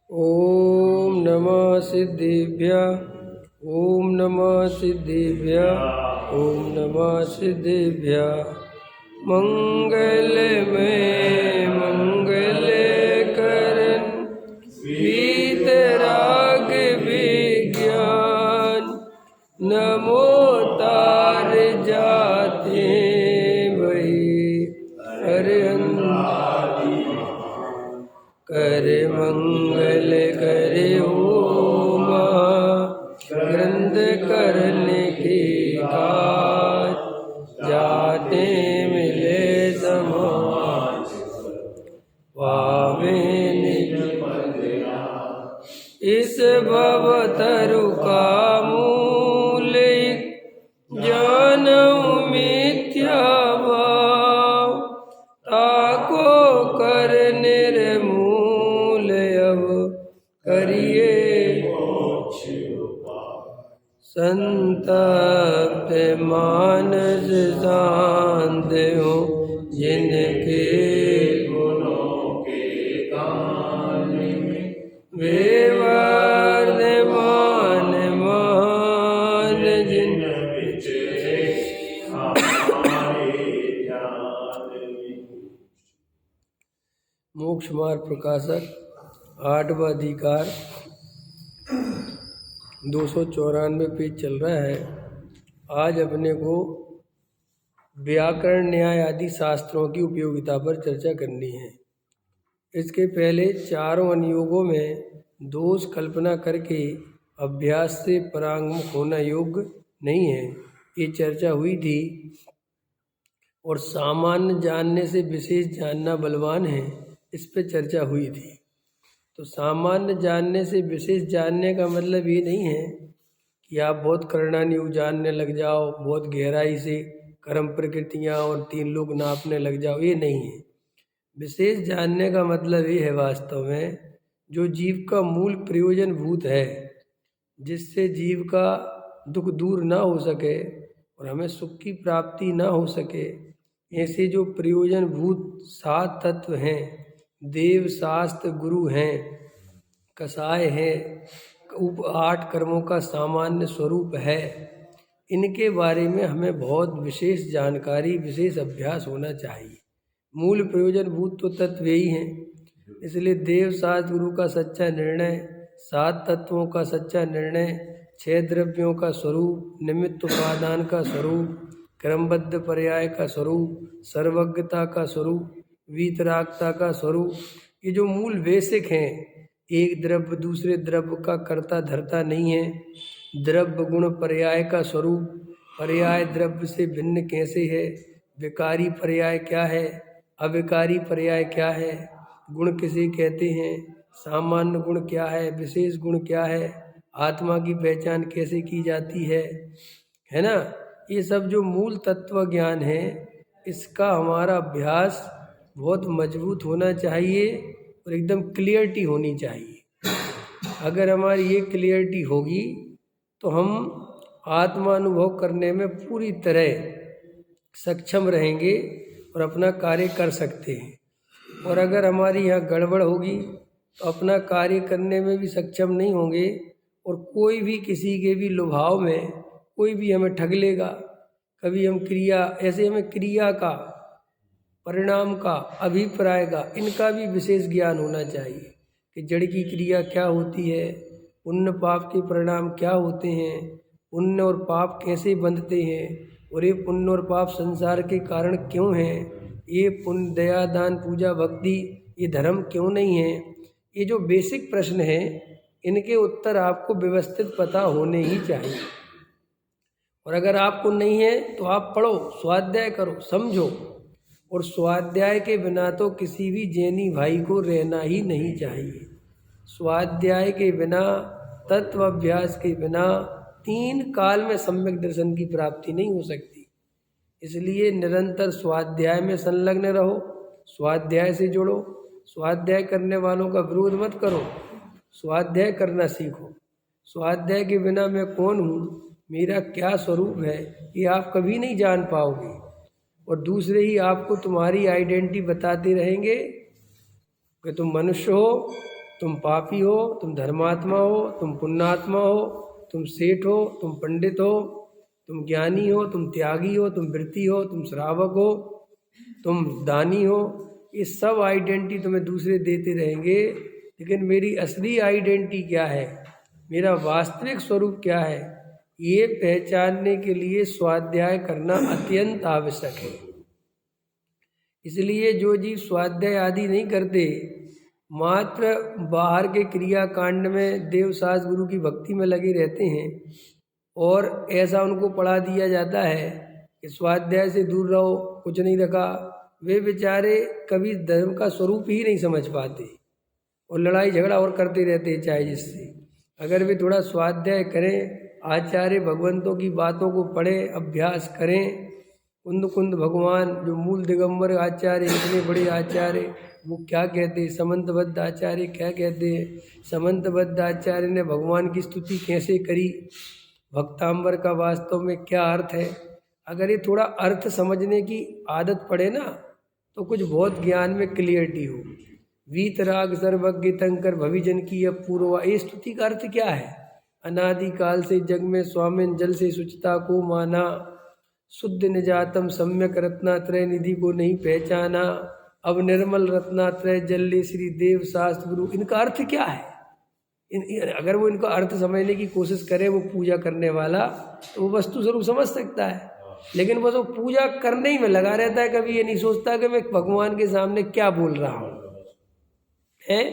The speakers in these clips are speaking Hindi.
ओम नमः सिद्धिभ्यः। ओम नमः सिद्धिभ्यः। ओम नमः सिद्धिभ्यः। मंगल में मंगल करन वीतराग विज्ञान नमो तार जाते वही अरहंत करे मंगल करे ओमा ग्रंथ करने की काज जाते मिले समाज वावे इस भवतरु का मूल जानऊ मिथ्या भाव ताको कर निर्मूल अब करिए संतप्त मानस शांत हो जिनके गुणों के गान में वे वर्धमान मान जिन मोक्ष मार्ग प्रकाशक 8वां अधिकार 294 पेज चल रहा है। आज अपने को व्याकरण न्याय आदि शास्त्रों की उपयोगिता पर चर्चा करनी है। इसके पहले चारों अनुयोगों में दोष कल्पना करके अभ्यास से परांगमुख होना योग्य नहीं है, ये चर्चा हुई थी। और सामान्य जानने से विशेष जानना बलवान है, इस पर चर्चा हुई थी। तो सामान्य जानने से विशेष जानने का मतलब ये नहीं है कि आप बहुत करणानुयोग जानने लग जाओ, बहुत गहराई से कर्म प्रकृतियाँ और 3 लोग नापने लग जाओ, ये नहीं है। विशेष जानने का मतलब ये है वास्तव में जो जीव का मूल प्रयोजन भूत है, जिससे जीव का दुख दूर ना हो सके और हमें सुख की प्राप्ति ना हो सके, ऐसे जो प्रयोजन भूत 7 तत्व हैं, देव शास्त्र गुरु हैं, कसाय है, 8 कर्मों का सामान्य स्वरूप है, इनके बारे में हमें बहुत विशेष जानकारी विशेष अभ्यास होना चाहिए। मूल प्रयोजन भूत तो तत्व यही हैं। इसलिए देव शास्त्र गुरु का सच्चा निर्णय, 7 तत्वों का सच्चा निर्णय, 6 द्रव्यों का स्वरूप, निमित्त उपादान का स्वरूप, क्रमबद्ध पर्याय का स्वरूप, सर्वज्ञता का स्वरूप, वीतरागता का स्वरूप, ये जो मूल बेसिक हैं। एक द्रव्य दूसरे द्रव्य का कर्ता धर्ता नहीं है। द्रव्य गुण पर्याय का स्वरूप, पर्याय द्रव्य से भिन्न कैसे है, विकारी पर्याय क्या है, अविकारी पर्याय क्या है, गुण किसे कहते हैं, सामान्य गुण क्या है, विशेष गुण क्या है, आत्मा की पहचान कैसे की जाती है ना। ये सब जो मूल तत्व ज्ञान है, इसका हमारा अभ्यास बहुत मजबूत होना चाहिए और एकदम क्लियरिटी होनी चाहिए। अगर हमारी ये क्लियरिटी होगी तो हम आत्मानुभव करने में पूरी तरह सक्षम रहेंगे और अपना कार्य कर सकते हैं। और अगर हमारी यहाँ गड़बड़ होगी तो अपना कार्य करने में भी सक्षम नहीं होंगे और कोई भी किसी के भी लुभाव में कोई भी हमें ठग लेगा। कभी हम क्रिया ऐसे हमें क्रिया का, परिणाम का, अभिप्राय का, इनका भी विशेष ज्ञान होना चाहिए कि जड़ की क्रिया क्या होती है, पुण्य पाप के परिणाम क्या होते हैं, पुण्य और पाप कैसे बंधते हैं और ये पुण्य और पाप संसार के कारण क्यों हैं, ये पुण्य दया दान पूजा भक्ति ये धर्म क्यों नहीं है। ये जो बेसिक प्रश्न हैं, इनके उत्तर आपको व्यवस्थित पता होने ही चाहिए। और अगर आपको नहीं है तो आप पढ़ो, स्वाध्याय करो, समझो। और स्वाध्याय के बिना तो किसी भी जैनी भाई को रहना ही नहीं चाहिए। स्वाध्याय के बिना, तत्व अभ्यास के बिना 3 काल में सम्यक दर्शन की प्राप्ति नहीं हो सकती। इसलिए निरंतर स्वाध्याय में संलग्न रहो, स्वाध्याय से जुड़ो। स्वाध्याय करने वालों का विरोध मत करो, स्वाध्याय करना सीखो। स्वाध्याय के बिना मैं कौन हूँ, मेरा क्या स्वरूप है, ये आप कभी नहीं जान पाओगे। और दूसरे ही आपको तुम्हारी आइडेंटिटी बताते रहेंगे कि तुम मनुष्य हो, तुम पापी हो, तुम धर्मात्मा हो, तुम पुण्यात्मा हो, तुम सेठ हो, तुम पंडित हो, तुम ज्ञानी हो, तुम त्यागी हो, तुम वृत्ति हो, तुम श्रावक हो, तुम दानी हो। ये सब आइडेंटिटी तुम्हें दूसरे देते रहेंगे, लेकिन मेरी असली आइडेंटिटी क्या है, मेरा वास्तविक स्वरूप क्या है, ये पहचानने के लिए स्वाध्याय करना अत्यंत आवश्यक है। इसलिए जो जीव स्वाध्याय आदि नहीं करते, मात्र बाहर के क्रियाकांड में देवशास्त्र गुरु की भक्ति में लगे रहते हैं, और ऐसा उनको पढ़ा दिया जाता है कि स्वाध्याय से दूर रहो, कुछ नहीं रखा, वे बेचारे कभी धर्म का स्वरूप ही नहीं समझ पाते और लड़ाई झगड़ा और करते रहते हैं चाहे जिससे। अगर वे थोड़ा स्वाध्याय करें, आचार्य भगवंतों की बातों को पढ़ें, अभ्यास करें, कुंद भगवान जो मूल दिगंबर आचार्य, इतने बड़े आचार्य, वो क्या कहते हैं, समंतबद्ध आचार्य क्या कहते हैं, समंतबद्ध आचार्य ने भगवान की स्तुति कैसे करी, भक्तांबर का वास्तव में क्या अर्थ है। अगर ये थोड़ा अर्थ समझने की आदत पड़े ना, तो कुछ बहुत ज्ञान में क्लियरिटी हो। वीतराग सर्वज्ञ तंकर भविजन की अपूर्वा, ये स्तुति का अर्थ क्या है, अनादिकाल से जग में स्वामिन जल से शुचिता को माना, शुद्ध निजातम सम्यक रत्नात्रय निधि को नहीं पहचाना, अब निर्मल रत्नात्रय जल्ले श्री देव शास्त्र गुरु। इनका अर्थ क्या है, अगर वो इनका अर्थ समझने की कोशिश करे वो पूजा करने वाला, तो वो वस्तु स्वरूप समझ सकता है। लेकिन बस वो पूजा करने ही में लगा रहता है, कभी ये नहीं सोचता कि मैं भगवान के सामने क्या बोल रहा हूँ। है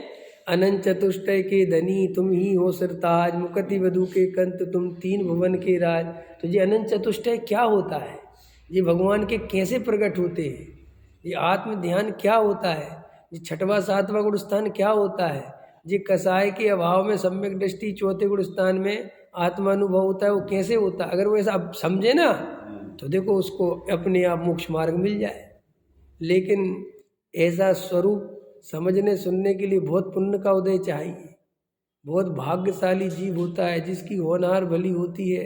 अनंत चतुष्टय के धनी तुम ही हो सरताज, मुकति वधु के कंत तुम तीन भुवन के राज। तो ये अनंत चतुष्टय क्या होता है, ये भगवान के कैसे प्रकट होते हैं, ये आत्म ध्यान क्या होता है, ये छठवां सातवां गुण स्थान क्या होता है, ये कसाय के अभाव में सम्यक दृष्टि चौथे गुण स्थान में आत्मानुभव होता है, वो कैसे होता है। अगर वो ऐसा समझे ना, तो देखो उसको अपने आप मोक्ष मार्ग मिल जाए। लेकिन ऐसा स्वरूप समझने सुनने के लिए बहुत पुण्य का उदय चाहिए। बहुत भाग्यशाली जीव होता है जिसकी होनहार भली होती है,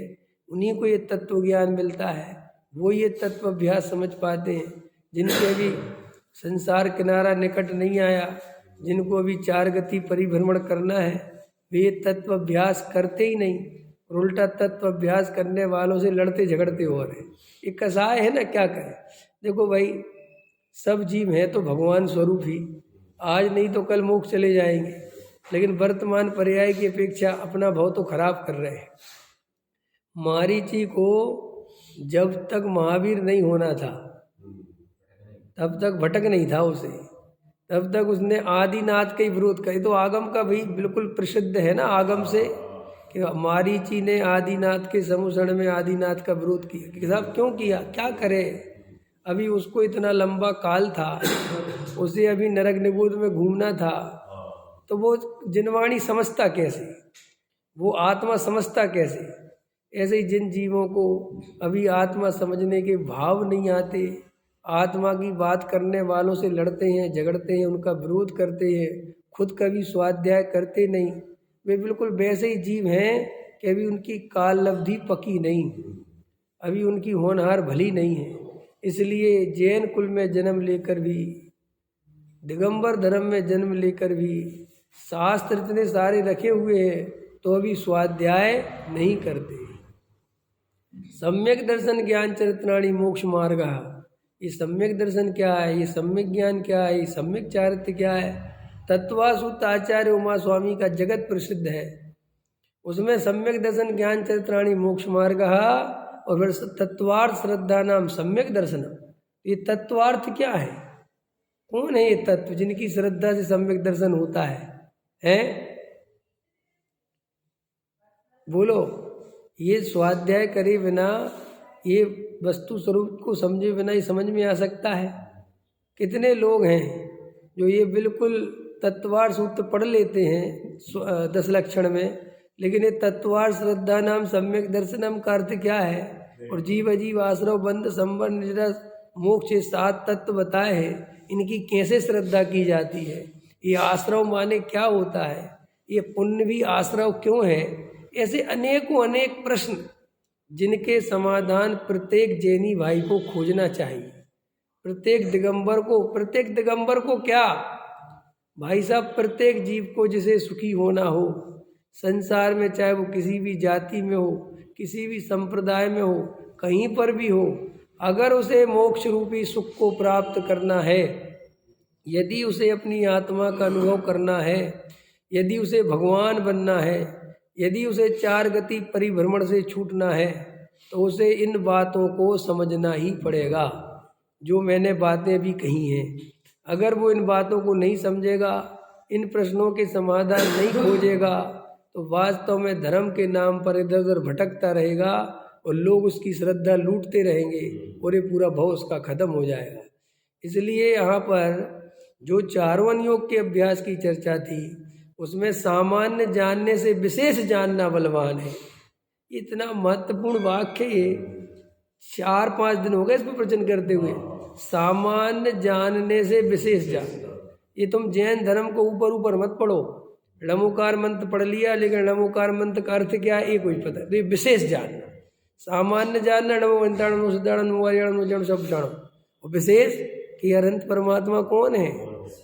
उन्हीं को ये तत्व ज्ञान मिलता है, वो ये तत्व अभ्यास समझ पाते हैं। जिनके अभी संसार किनारा निकट नहीं आया, जिनको अभी चार गति परिभ्रमण करना है, वे ये तत्व अभ्यास करते ही नहीं, और उल्टा तत्व अभ्यास करने वालों से लड़ते झगड़ते हो रहे। ये कसाय है ना, क्या करें। देखो भाई, सब जीव हैं तो भगवान स्वरूप ही, आज नहीं तो कल मोक्ष चले जाएंगे, लेकिन वर्तमान पर्याय की अपेक्षा अपना भाव तो खराब कर रहे हैं। मारीची को जब तक महावीर नहीं होना था तब तक भटक नहीं था उसे, तब तक उसने आदिनाथ का ही विरोध किया। तो आगम का भी बिल्कुल प्रसिद्ध है ना, आगम से कि मारीची ने आदिनाथ के समुसरण में आदिनाथ का विरोध किया। कि साहब क्यों किया, क्या करे, अभी उसको इतना लंबा काल था, उसे अभी नरक निगोद में घूमना था, तो वो जिनवाणी समझता कैसे, वो आत्मा समझता कैसे। ऐसे ही जिन जीवों को अभी आत्मा समझने के भाव नहीं आते, आत्मा की बात करने वालों से लड़ते हैं, झगड़ते हैं, उनका विरोध करते हैं, खुद कभी स्वाध्याय करते नहीं, वे बिल्कुल वैसे ही जीव हैं कि अभी उनकी काल अवधि पकी नहीं, अभी उनकी होनहार भली नहीं है। इसलिए जैन कुल में जन्म लेकर भी, दिगंबर धर्म में जन्म लेकर भी, शास्त्र इतने सारे रखे हुए हैं तो अभी स्वाध्याय नहीं करते। सम्यक दर्शन ज्ञान चरित्राणि मोक्ष मार्ग, ये सम्यक दर्शन क्या है, ये सम्यक ज्ञान क्या है, ये सम्यक चारित्र क्या है। तत्वासूत्र आचार्य उमा स्वामी का जगत प्रसिद्ध है, उसमें सम्यक दर्शन ज्ञान चरित्राणि मोक्ष मार्ग, और फिर तत्वार्थ श्रद्धा नाम सम्यक दर्शनम। ये तत्वार्थ क्या है, कौन है ये तत्व जिनकी श्रद्धा से सम्यक दर्शन होता है? बोलो। ये स्वाध्याय करे बिना, ये वस्तु स्वरूप को समझे बिना ये समझ में आ सकता है? कितने लोग हैं जो ये बिल्कुल तत्वार्थ सूत्र पढ़ लेते हैं 10 लक्षण में, लेकिन ये तत्वार्थ श्रद्धा नाम सम्यक दर्शनम का अर्थ क्या है, और जीव अजीव आश्रव बंध संबर निरस मोक्ष 7 तत्व बताए हैं, इनकी कैसे श्रद्धा की जाती है। ये आश्रव माने क्या होता है, ये पुण्य भी आश्रव क्यों है, ऐसे अनेकों अनेक प्रश्न जिनके समाधान प्रत्येक जैनी भाई को खोजना चाहिए। प्रत्येक दिगंबर को क्या भाई साहब, प्रत्येक जीव को जिसे सुखी होना हो संसार में, चाहे वो किसी भी जाति में हो, किसी भी संप्रदाय में हो, कहीं पर भी हो, अगर उसे मोक्ष रूपी सुख को प्राप्त करना है, यदि उसे अपनी आत्मा का अनुभव करना है, यदि उसे भगवान बनना है, यदि उसे चार गति परिभ्रमण से छूटना है, तो उसे इन बातों को समझना ही पड़ेगा जो मैंने बातें अभी कही हैं। अगर वो इन बातों को नहीं समझेगा, इन प्रश्नों के समाधान नहीं खोजेगा, तो वास्तव में धर्म के नाम पर इधर उधर भटकता रहेगा और लोग उसकी श्रद्धा लूटते रहेंगे और ये पूरा भव उसका खत्म हो जाएगा। इसलिए यहाँ पर जो चारवन योग के अभ्यास की चर्चा थी, उसमें सामान्य जानने से विशेष जानना बलवान है। इतना महत्वपूर्ण वाक्य ये 4-5 दिन हो गए इस पर प्रवचन करते हुए। सामान्य जानने से विशेष जानना, ये तुम जैन धर्म को ऊपर ऊपर मत पढ़ो। लमोकार मंत्र पढ़ लिया, लेकिन लमोकार मंत्र का अर्थ क्या है ये कोई पता नहीं। विशेष जानना, सामान्य जानना नमो वंताणु नमो सिद्धाणु नमो वार्याणु नमो जड़ सब जानो, और विशेष कि अनंत परमात्मा कौन है,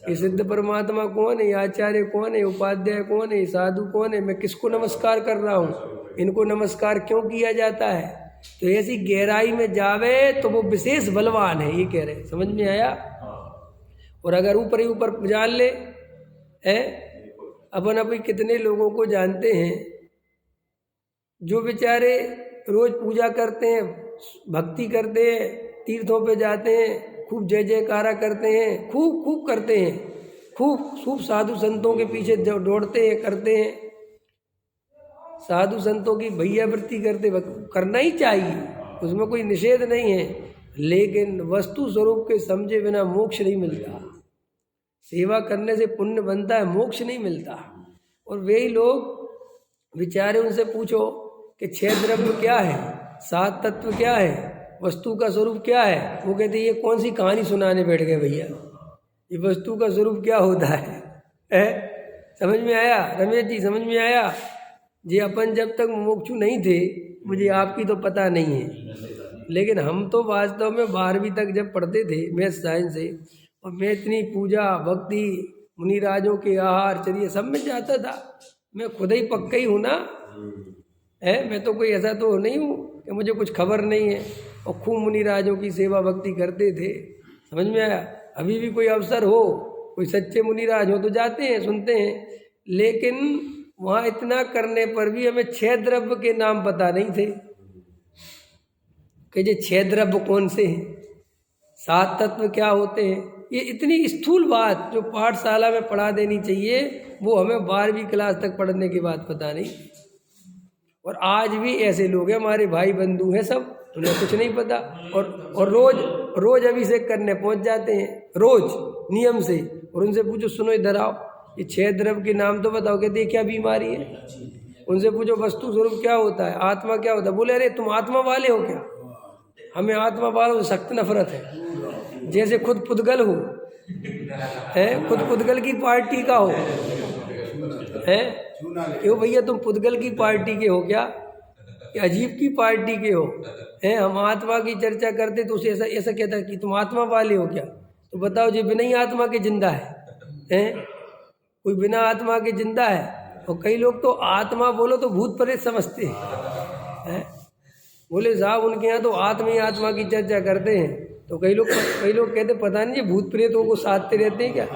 ये सिद्ध परमात्मा कौन है, ये आचार्य कौन है, उपाध्याय कौन है, साधु कौन है, मैं किसको नमस्कार कर रहा हूँ, इनको नमस्कार क्यों किया जाता है। तो ऐसी गहराई में जावे तो वो विशेष बलवान है, ये कह रहे। समझ में आया। और अगर ऊपर ही ऊपर जान ले है, अपन अभी कितने लोगों को जानते हैं जो बेचारे रोज पूजा करते हैं, भक्ति करते हैं, तीर्थों पे जाते हैं, खूब जय जयकारा करते हैं, खूब खूब करते हैं, खूब साधु संतों के पीछे दौड़ते हैं, करते हैं, साधु संतों की भैयावृत्ति करते, करना ही चाहिए, उसमें कोई निषेध नहीं है, लेकिन वस्तु स्वरूप के समझे बिना मोक्ष नहीं मिलता। सेवा करने से पुण्य बनता है, मोक्ष नहीं मिलता। और वही लोग बेचारे, उनसे पूछो कि 6 द्रव्य क्या है, 7 तत्व क्या है, वस्तु का स्वरूप क्या है, वो कहते ये कौन सी कहानी सुनाने बैठ गए भैया, ये वस्तु का स्वरूप क्या होता है? समझ में आया रमेश जी? समझ में आया जी? अपन जब तक मुमुक्षु नहीं थे, मुझे आपकी तो पता नहीं है, लेकिन हम तो वास्तव में 12वीं तक जब पढ़ते थे मैथ साइंस से, और मैं इतनी पूजा भक्ति मुनिराजों के आहार चर्या सब में जाता था। मैं खुद ही पक्का ही हूँ ना है, मैं तो कोई ऐसा तो नहीं हूँ कि मुझे कुछ खबर नहीं है। और खूब मुनिराजों की सेवा भक्ति करते थे। समझ में आया। अभी भी कोई अवसर हो, कोई सच्चे मुनिराज हो तो जाते हैं, सुनते हैं, लेकिन वहाँ इतना करने पर भी हमें 6 द्रव्य के नाम पता नहीं थे कि ये 6 द्रव्य कौन से हैं, 7 तत्व क्या होते हैं। ये इतनी स्थूल बात जो पाठशाला में पढ़ा देनी चाहिए, वो हमें 12वीं क्लास तक पढ़ने के बाद पता नहीं। और आज भी ऐसे लोग हैं, हमारे भाई बंधु हैं सब, उन्हें कुछ नहीं पता, और रोज अभिषेक करने पहुंच जाते हैं, रोज नियम से। और उनसे पूछो, सुनो इधर आओ, ये 6 द्रव्य के नाम तो बताओ, कहते हैं क्या बीमारी है। उनसे पूछो वस्तु स्वरूप क्या होता है, आत्मा क्या होता है, बोले अरे तुम आत्मा वाले हो क्या? हमें आत्मा वालों से सख्त नफरत है, जैसे खुद पुद्गल हो है, खुद पुद्गल की पार्टी का हो है। क्यों भैया तुम पुद्गल की पार्टी के हो क्या, अजीब की पार्टी के हो हैं? हम आत्मा की चर्चा करते तो उसे ऐसा कहता कि तुम आत्मा वाले हो क्या? तो बताओ जो बिना ही आत्मा के जिंदा है? कोई बिना आत्मा के जिंदा है? और कई लोग तो आत्मा बोलो तो भूत प्रेत समझते हैं। बोले साहब उनके यहाँ तो आत्मा ही आत्मा की चर्चा करते हैं, तो कई लोग कहते पता नहीं ये भूत प्रेतों को साधते रहते हैं क्या?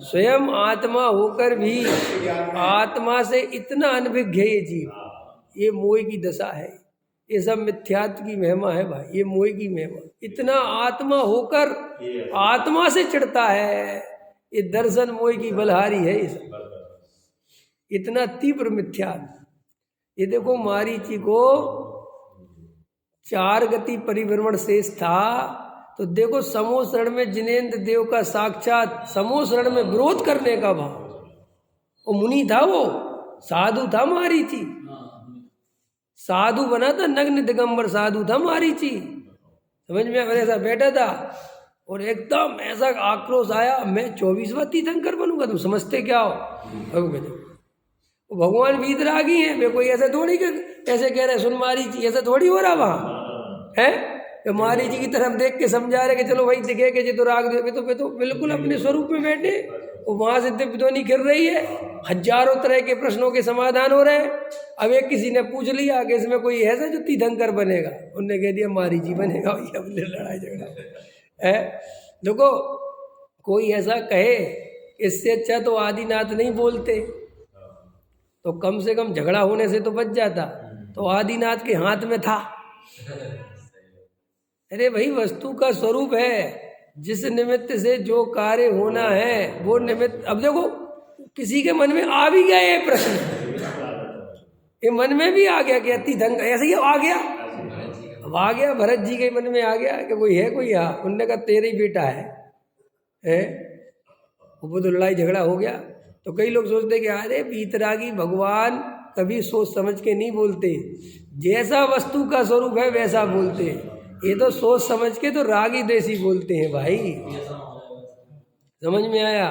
स्वयं आत्मा होकर भी आत्मा से इतना अनभिज्ञ है ये जीव। ये मोह की दशा है, ये सब मिथ्यात्व की महिमा है भाई, ये मोह की महिमा। इतना आत्मा होकर आत्मा से चिढ़ता है, ये दर्शन मोह की बलहारी है। ये सब इतना तीव्र मिथ्यात्व। ये देखो मारीची को 4 गति परिभ्रमण शेष था, तो देखो समोशरण में जिनेन्द्र देव का साक्षात समोशरण में विरोध करने का भाव। वो मुनि था, वो साधु था मारीची, साधु बना था, नग्न दिगंबर साधु था मारीची। समझ में ऐसा बैठा था और एकदम ऐसा आक्रोश आया, मैं 24वां तीर्थंकर बनूंगा, तुम समझते क्या हो? वो भगवान वीतरागी हैं, मैं कोई ऐसा थोड़ी ऐसे कह रहे सुन मारीची, ऐसा थोड़ी हो रहा वहाँ है। तो मारीची की तरफ देख के समझा रहे कि चलो भाई दिखे कि जी तो राग दे, तो बिल्कुल अपने स्वरूप में बैठे वो वहां से दिव्य ध्वनि गिर रही है, हजारों तरह के प्रश्नों के समाधान हो रहे हैं। अब एक किसी ने पूछ लिया कि इसमें कोई ऐसा जो तीर्थंकर बनेगा, उनने कह दिया मारी जी बनेगा, ये लड़ाई झगड़ा है। देखो कोई ऐसा कहे, इससे अच्छा तो आदिनाथ नहीं बोलते, तो कम से कम झगड़ा होने से तो बच जाता। तो आदिनाथ के हाथ में था। अरे भाई वस्तु का स्वरूप है, जिस निमित्त से जो कार्य होना है वो निमित्त। अब देखो किसी के मन में आ भी गया ये प्रश्न, ये मन में भी आ गया कि अति धन ऐसे ही आ गया। अब आ गया भरत जी के मन में आ गया कि कोई है कोई यहाँ, उनने कहा तेरे ही बेटा है वो तो लड़ाई झगड़ा हो गया। तो कई लोग सोचते कि अरे वीतरागी भगवान कभी सोच समझ के नहीं बोलते, जैसा वस्तु का स्वरूप है वैसा बोलते। ये तो सोच समझ के तो रागी देसी बोलते हैं भाई। समझ में आया?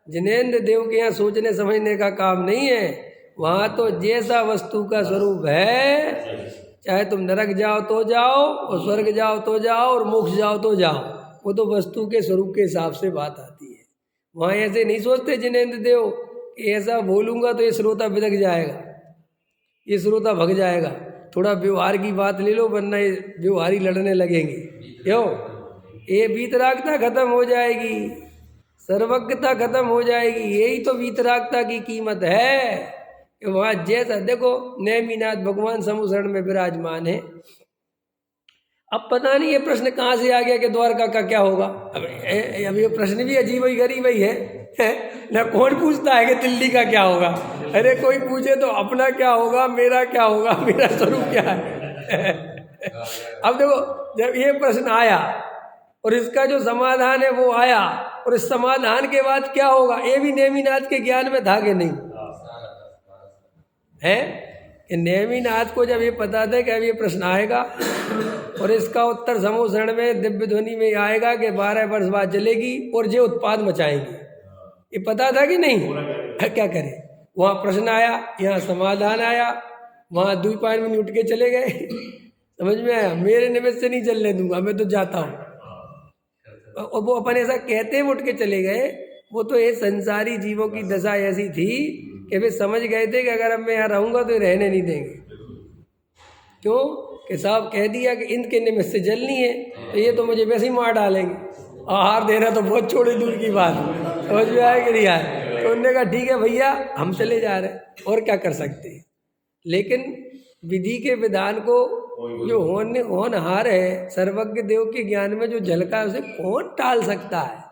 जिनेंद्र देव के यहाँ सोचने समझने का काम नहीं है, वहाँ तो जैसा वस्तु का स्वरूप है, चाहे तुम नरक जाओ तो जाओ और स्वर्ग जाओ तो जाओ और मोक्ष जाओ तो जाओ, वो तो वस्तु के स्वरूप के हिसाब से बात आती है। वहाँ ऐसे नहीं सोचते जिनेंद्र देव कि ऐसा बोलूँगा तो ये श्रोता बिदक जाएगा, ये श्रोता भग जाएगा, थोड़ा व्यवहार की बात ले लो वरना ये व्यवहारी लड़ने लगेंगे। क्यों? ये वीतरागता खत्म हो जाएगी, सर्वज्ञता खत्म हो जाएगी। यही तो वीतरागता की कीमत है कि वहाँ जैसा देखो नेमिनाथ भगवान समुसरण में विराजमान है। अब पता नहीं ये प्रश्न कहाँ से आ गया कि द्वारका का क्या होगा। अब ये प्रश्न भी अजीब ही गरीब ही है ना। कौन पूछता है कि दिल्ली का क्या होगा? अरे कोई पूछे तो अपना क्या होगा, मेरा क्या होगा, मेरा स्वरूप क्या है। अब देखो जब ये प्रश्न आया और इसका जो समाधान है वो आया, और इस समाधान के बाद क्या होगा ये भी नेमिनाथ के ज्ञान में था कि नहीं है? कि नेमिनाथ को जब ये पता था कि अब ये प्रश्न आएगा और इसका उत्तर समुसरण में दिव्य ध्वनि में आएगा कि 12 वर्ष बाद जलेगी और ये उत्पाद मचाएंगे, ये पता था कि नहीं? क्या करे? वहाँ प्रश्न आया, यहाँ समाधान आया, वहाँ द्वीपायन में उठ के चले गए। समझ में आया? मेरे निमित्त से नहीं चलने दूंगा, मैं तो जाता हूँ। और वो अपन ऐसा कहते हैं उठ के चले गए। वो तो ये संसारी जीवों की दशा ऐसी थी कि वे समझ गए थे कि अगर अब मैं यहाँ रहूँगा तो रहने नहीं देंगे। क्यों? कि साहब कह दिया कि इनके निमित्त से जलनी है तो ये तो मुझे वैसे ही मार डालेंगे, आहार देना तो बहुत छोड़ी दूर की बात। समझ में आया कि नहीं आया? तो उन्होंने कहा ठीक है भैया हम चले जा रहे हैं, और क्या कर सकते हैं। लेकिन विधि के विधान को जो होनहार है, सर्वज्ञ देव के ज्ञान में जो झलका है उसे कौन टाल सकता है।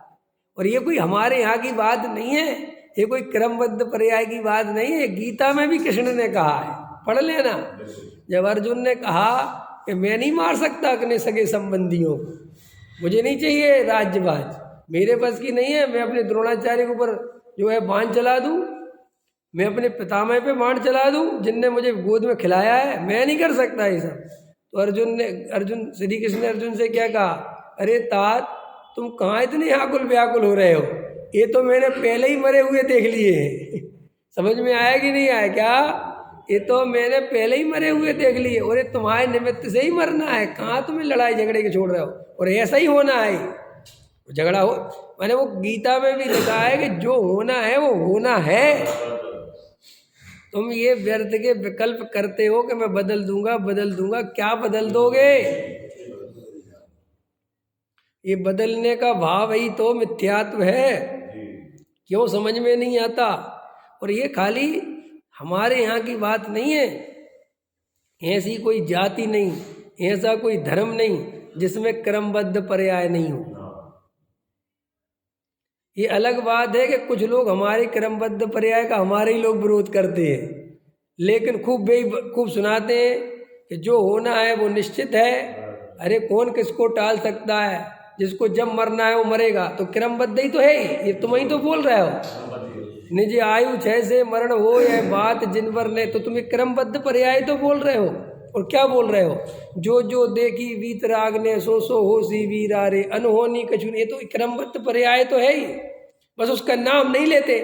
और ये कोई हमारे यहाँ की बात नहीं है, ये कोई क्रमबद्ध पर्याय की बात नहीं है। गीता में भी कृष्ण ने कहा है, पढ़ लेना। जब अर्जुन ने कहा कि मैं नहीं मार सकता अपने सगे संबंधियों को, मुझे नहीं चाहिए राज्यभाज, मेरे पास की नहीं है, मैं अपने द्रोणाचार्य के ऊपर जो है बाण चला दूं, मैं अपने पितामह पे बाण चला दूं जिनने मुझे गोद में खिलाया है, मैं नहीं कर सकता ये सब। तो अर्जुन श्री कृष्ण ने अर्जुन से क्या कहा? अरे तात तुम कहाँ इतने आकुल व्याकुल हो रहे हो, ये तो मैंने पहले ही मरे हुए देख लिए हैं। समझ में आया कि नहीं आया? क्या ये तो मैंने पहले ही मरे हुए देख लिए, और ये तुम्हारे निमित्त से ही मरना है। कहाँ तुम्हें लड़ाई झगड़े के छोड़ रहे हो, और ऐसा ही होना है। झगड़ा हो मैंने वो गीता में भी लिखा है कि जो होना है वो होना है। तुम ये व्यर्थ के विकल्प करते हो कि मैं बदल दूंगा, क्या बदल दोगे? ये बदलने का भाव ही तो मिथ्यात्व है। क्यों समझ में नहीं आता? और ये खाली हमारे यहाँ की बात नहीं है, ऐसी कोई जाति नहीं, ऐसा कोई धर्म नहीं जिसमें क्रमबद्ध पर्याय नहीं हो। ये अलग बात है कि कुछ लोग हमारे क्रमबद्ध पर्याय का हमारे ही लोग विरोध करते हैं, लेकिन खूब सुनाते हैं कि जो होना है वो निश्चित है। अरे कौन किसको टाल सकता है? जिसको जब मरना है वो मरेगा, तो क्रमबद्ध ही तो है। ये तुम ही तो बोल रहे हो, निज आयु छह से मरण हो यह बात जिनवर ने, तो तुम क्रमबद्ध पर्याय तो बोल रहे हो। और क्या बोल रहे हो? जो जो देखी वीतराग ने सो सो होसी वीरा रे अनहोनी कछुन, ये तो क्रमबद्ध पर्याय तो है ही, बस उसका नाम नहीं लेते,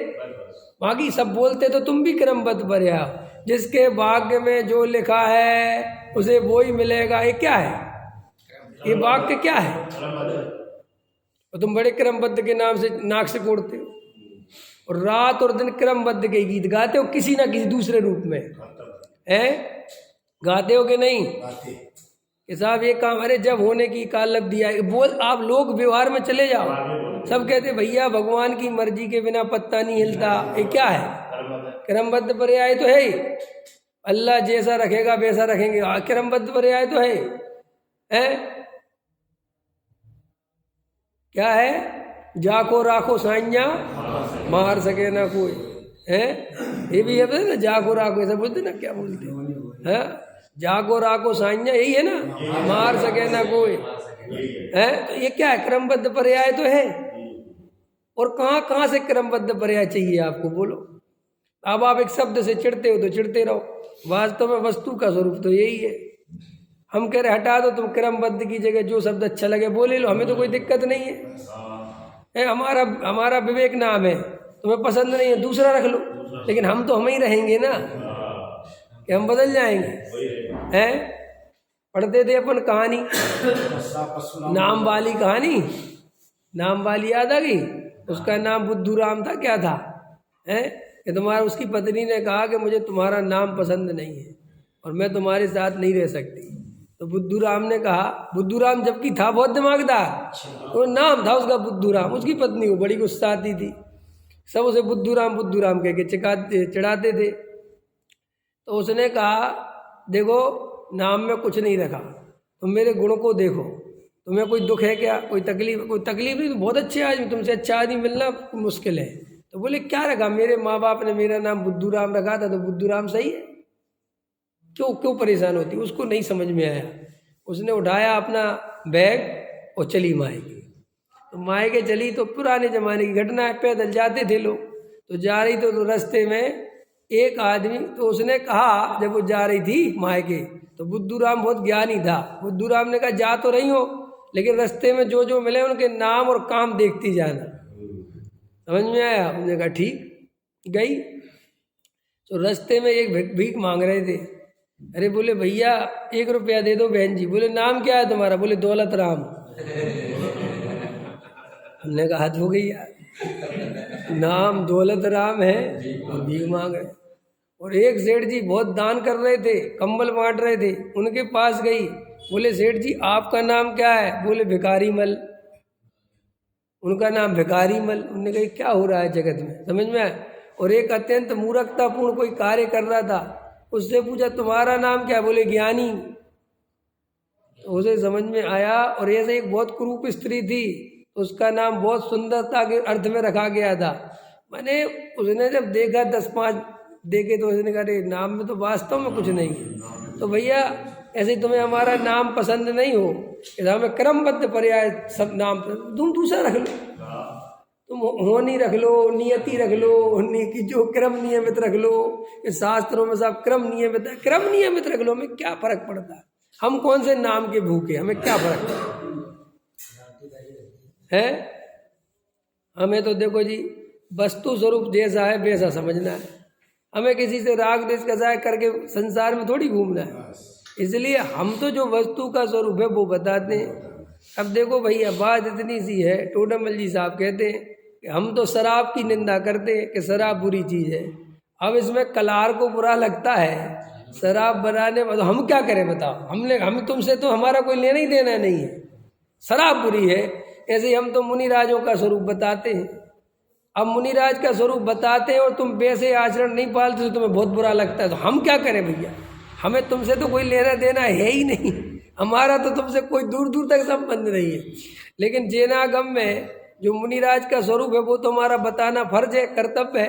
बाकी सब बोलते तो तुम भी क्रमबद्ध पर्याय। जिसके भाग्य में जो लिखा है उसे वो ही मिलेगा, ये क्या है? ये वाक्य क्या है? और तुम बड़े क्रमबद्ध के नाम से नाक से कोड़ते हो। और रात और दिन क्रमबद्ध के गीत गाते हो किसी ना किसी दूसरे रूप में, हैं? गाते हो कि नहीं? कि साहब ये काम, अरे जब होने की काल लग दिया बोल। आप लोग व्यवहार में चले जाओ, सब कहते भैया भगवान की मर्जी के बिना पत्ता नहीं हिलता। ये क्या है? क्रमबद्ध पर्याय तो है ही। अल्लाह जैसा रखेगा वैसा रखेंगे, क्रमबद्ध पर्याय तो है, हैं? क्या है? जाको राखो साइया मार सके ना कोई, है? ये भी है ना, जाको राखो ऐसा बोलते ना, क्या बोलते हैं? जाको राखो साइया, यही है ना, मार सके ना कोई, है? तो ये क्या है? क्रमबद्ध पर्याय तो है। और कहाँ कहाँ से क्रमबद्ध पर्याय चाहिए आपको, बोलो? अब आप एक शब्द से चिढ़ते हो तो चिढ़ते रहो, वास्तव में वस्तु का स्वरूप तो यही है। हम कह रहे हटा दो, तुम क्रमबद्ध की जगह जो शब्द अच्छा लगे बोले लो, हमें तो कोई दिक्कत नहीं है। हमारा विवेक नाम है, तुम्हें पसंद नहीं है दूसरा रख लो, लेकिन हम तो हम ही रहेंगे ना, कि हम बदल जाएंगे, हैं? पढ़ते थे अपन कहानी, नाम वाली कहानी, नाम वाली याद आ गई? उसका नाम बुद्धूराम था। क्या था? हैं? कि तुम्हारा, उसकी पत्नी ने कहा कि मुझे तुम्हारा नाम पसंद नहीं है और मैं तुम्हारे साथ नहीं रह सकती। तो बुद्धूराम ने कहा, बुद्धूराम जबकि था बहुत दिमागदार, तो नाम था उसका बुद्धूराम। उसकी पत्नी को बड़ी गुस्सा आती थी, सब उसे बुद्धूराम बुद्धूराम कह के चिढ़ाते थे। तो उसने कहा, देखो नाम में कुछ नहीं रखा, तुम मेरे गुण को देखो, तुम्हें कोई दुख है क्या? कोई तकलीफ? कोई तकलीफ नहीं, तो बहुत अच्छे आदमी, तुमसे अच्छा आदमी मिलना मुश्किल है। तो बोले क्या रखा? मेरे माँ बाप ने मेरा नाम बुद्धूराम रखा था, तो बुद्धूराम सही है, क्यों परेशान होती? उसको नहीं समझ में आया। उसने उठाया अपना बैग और चली मायके। तो मायके चली तो पुराने जमाने की घटना है, पैदल जाते थे लोग, तो जा रही तो रास्ते में एक आदमी, तो उसने कहा जब वो जा रही थी मायके, तो बुद्धूराम बहुत ज्ञानी था, बुद्धूराम ने कहा जा तो रही हो, लेकिन रास्ते में जो जो मिले उनके नाम और काम देखती जाना। समझ में आया? उसने कहा ठीक। गई तो रास्ते में एक भीख मांग रहे थे। अरे बोले भैया 1 रुपया दे दो बहन जी। बोले नाम क्या है तुम्हारा? बोले दौलत राम। हमने कहा हद हो गई यार, नाम दौलत राम है और भीख मांग रहे। और एक सेठ जी बहुत दान कर रहे थे, कंबल बांट रहे थे, उनके पास गई, बोले सेठ जी आपका नाम क्या है? बोले भिखारी मल। उनका नाम भिखारी मल। उन्होंने कहा क्या हो रहा है जगत में, समझ में आया? और एक अत्यंत मूर्खतापूर्ण कोई कार्य कर रहा था, उससे पूछा तुम्हारा नाम क्या? बोले ज्ञानी। तो उसे समझ में आया। और ऐसे एक बहुत कुरूप स्त्री थी, उसका नाम बहुत सुंदरता के अर्थ में रखा गया था। मैंने उसने जब देखा 10-5 देखे तो उसने कहा अरे नाम में तो वास्तव में कुछ नहीं है। तो भैया ऐसे तुम्हें हमारा नाम पसंद नहीं हो, हमें क्रमबद्ध पर्याय सब नाम तुम दूसरा रख लो, तुम होनी रख लो, नियति रख लो, कि जो क्रम नियमित रख लो। ये शास्त्रों में सब क्रम नियमित है, क्रम नियमित रख लो, हमें क्या फर्क पड़ता है? हम कौन से नाम के भूखे, हमें क्या फर्क है? हमें तो देखो जी वस्तु स्वरूप जैसा है वैसा समझना है, हमें किसी से राग देश कसाय करके संसार में थोड़ी घूमना है। इसलिए हम तो जो वस्तु का स्वरूप है वो बताते हैं। अब देखो भैया बात इतनी सी है, टोडरमल जी साहब कहते हैं कि हम तो शराब की निंदा करते हैं कि शराब बुरी चीज़ है। अब इसमें कलार को बुरा लगता है शराब बनाने में, तो हम क्या करें बताओ? हम तुमसे तो हमारा कोई लेना ही देना नहीं है, शराब बुरी है। ऐसे ही हम तो मुनिराजों का स्वरूप बताते हैं। अब मुनिराज का स्वरूप बताते हैं और तुम वैसे आचरण नहीं पालते तो तुम्हें बहुत बुरा लगता है, तो हम क्या करें भैया? हमें तुमसे तो कोई लेना देना है ही नहीं, हमारा तो तुमसे कोई दूर दूर तक संबंध नहीं है। लेकिन जैनागम में जो मुनिराज का स्वरूप है वो तो हमारा बताना फर्ज है, कर्तव्य है।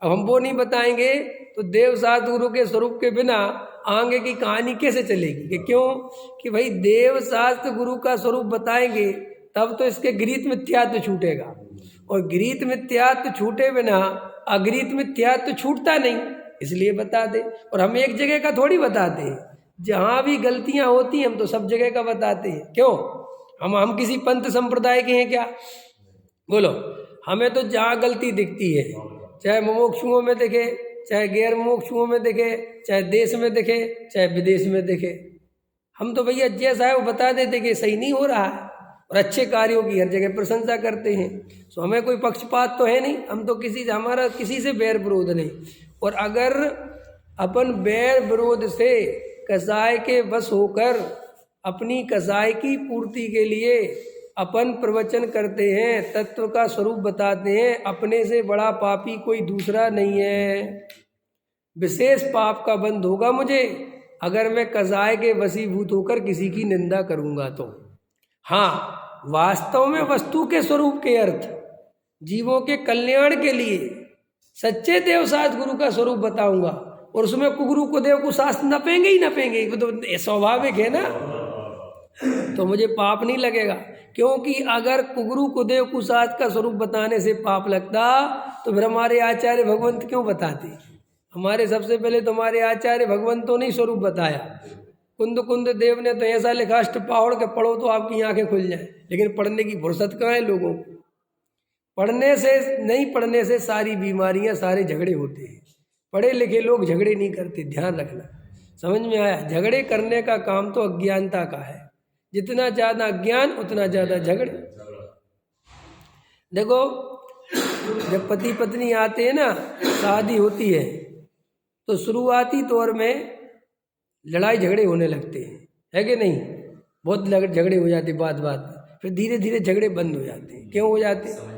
अब हम वो नहीं बताएंगे तो देव शास्त्र गुरु के स्वरूप के बिना आगे की कहानी कैसे चलेगी? कि क्यों कि भाई देव शास्त्र गुरु का स्वरूप बताएंगे तब तो इसके गृहीत मिथ्यात्व छूटेगा, और गृहीत मिथ्यात्व छूटे बिना अगृहीत मिथ्यात्व छूटता नहीं, इसलिए बता दे। और हम एक जगह का थोड़ी बताते हैं, जहाँ भी गलतियाँ होती हैं हम तो सब जगह का बताते हैं। क्यों? हम किसी पंथ संप्रदाय के हैं क्या? बोलो। हमें तो जहाँ गलती दिखती है, चाहे मुमुक्षुओं में दिखे, चाहे गैर मुमुक्षुओं में दिखे, चाहे देश में दिखे, चाहे विदेश में दिखे, हम तो भैया जैसा है वो बता देते कि सही नहीं हो रहा है। और अच्छे कार्यों की हर जगह प्रशंसा करते हैं। तो हमें कोई पक्षपात तो है नहीं, हम तो हमारा किसी से बैर विरोध नहीं। और अगर अपन बैर विरोध से कसाय के वश होकर अपनी कसाय की पूर्ति के लिए अपन प्रवचन करते हैं, तत्व का स्वरूप बताते हैं, अपने से बड़ा पापी कोई दूसरा नहीं है। विशेष पाप का बंध होगा मुझे अगर मैं कसाय के वशीभूत होकर किसी की निंदा करूंगा तो। हाँ, वास्तव में वस्तु के स्वरूप के अर्थ जीवों के कल्याण के लिए सच्चे देवसात गुरु का स्वरूप बताऊंगा, और उसमें कुगुरु कुदेव को शास्त्र नपेंगे ही नपेंगे, वो तो स्वाभाविक है ना, तो मुझे पाप नहीं लगेगा। क्योंकि अगर कुगुरु कुदेव कुशास्त्र का स्वरूप बताने से पाप लगता तो फिर हमारे आचार्य भगवंत क्यों बताते? हमारे सबसे पहले तो हमारे आचार्य भगवंतों ने स्वरूप बताया। कुंद कुंद देव ने तो ऐसा लिखा, अष्टपावड़ के पढ़ो तो आपकी आंखें खुल जाए, लेकिन पढ़ने की फुर्सत कहाँ है लोगों को? पढ़ने से नहीं, पढ़ने से सारी बीमारियां, सारे झगड़े होते हैं। पढ़े लिखे लोग झगड़े नहीं करते, ध्यान रखना। समझ में आया? झगड़े करने का काम तो अज्ञानता का है, जितना ज़्यादा अज्ञान उतना ज़्यादा झगड़े। देखो, जब पति पत्नी आते हैं ना, शादी होती है तो शुरुआती तौर में लड़ाई झगड़े होने लगते हैं, है कि नहीं? बहुत झगड़े हो जाते बात बात में, फिर धीरे धीरे झगड़े बंद हो जाते हैं। क्यों हो जाते हैं?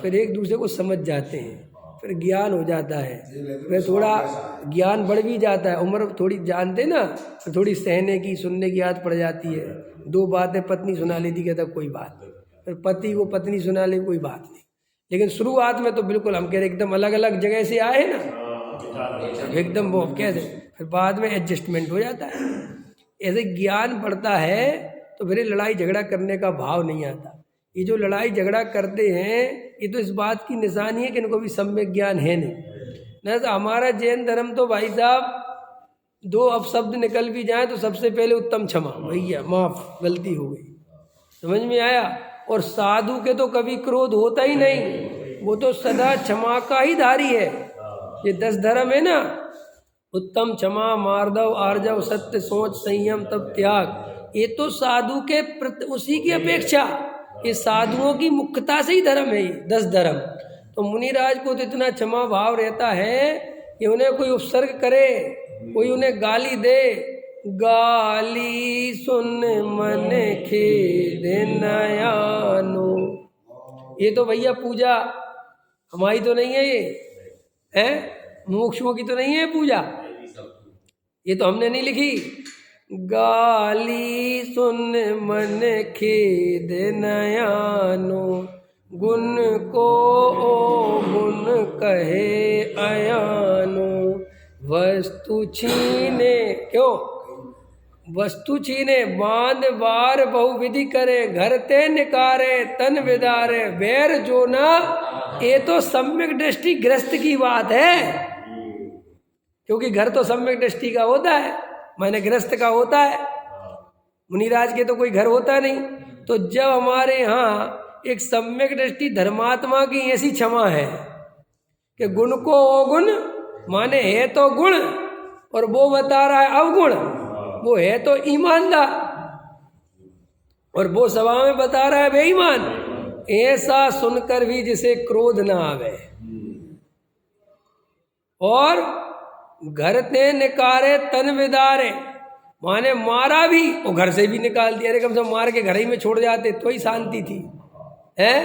फिर एक दूसरे को समझ जाते हैं, फिर ज्ञान हो जाता है, फिर थोड़ा ज्ञान बढ़ भी जाता है, उम्र थोड़ी जानते ना, तो थोड़ी सहने की, सुनने की आदत पड़ जाती है। दो बातें पत्नी सुना लेती, कहता कोई बात नहीं, फिर पति को पत्नी सुना ले, कोई बात नहीं। लेकिन शुरुआत में तो बिल्कुल हम कह रहे एकदम अलग अलग जगह से आए ना, एकदम वो कैसे, फिर बाद में एडजस्टमेंट हो जाता है। ऐसे ज्ञान बढ़ता है तो फिर लड़ाई झगड़ा करने का भाव नहीं आता। ये जो लड़ाई झगड़ा करते हैं, ये तो इस बात की निशानी है कि इनको भी सम्यक ज्ञान है नहीं। न तो हमारा जैन धर्म तो भाई साहब, दो अपशब्द निकल भी जाए तो सबसे पहले उत्तम क्षमा, भैया माफ, गलती हो गई। समझ में आया? और साधु के तो कभी क्रोध होता ही नहीं, वो तो सदा क्षमा का ही धारी है। ये 10 धर्म है ना, उत्तम क्षमा, मार्दव, आर्जव, सत्य, सोच, संयम, तप, त्याग, ये तो साधु के उसी की अपेक्षा, ये साधुओं की मुख्यता से ही धर्म है ये 10 धर्म। तो मुनिराज को तो इतना क्षमा भाव रहता है कि उन्हें कोई उपसर्ग करे, कोई उन्हें गाली दे, गाली सुन मन खेद नयानो। ये तो भैया पूजा हमारी तो नहीं है, ये है मोक्षों की तो नहीं है पूजा, ये तो हमने नहीं लिखी। गाली सुन मन खेद नयानो, गुण को ओ गुण कहे अयानो। वस्तु छीने, क्यों वस्तु छीने, बांध बार बहुविधि करे, घर ते निकारे तन विदारे, बैर जो ना। ये तो सम्यक दृष्टि ग्रस्त की बात है, क्योंकि घर तो सम्यक दृष्टि का होता है, मैंने ग्रस्त का होता है, मुनिराज के तो कोई घर होता नहीं। तो जब हमारे यहाँ एक सम्यक दृष्टि धर्मात्मा की ऐसी क्षमा है कि गुण को अवगुण, माने है तो गुण और वो बता रहा है अवगुण, वो है तो ईमानदार और वो सभा में बता रहा है बेईमान, ऐसा सुनकर भी जिसे क्रोध ना आवे। और घर ते निकारे तन विदारे, माने मारा भी और घर से भी निकाल दिया। अरे कम से कम मार के घर ही में छोड़ जाते तो ही शांति थी, है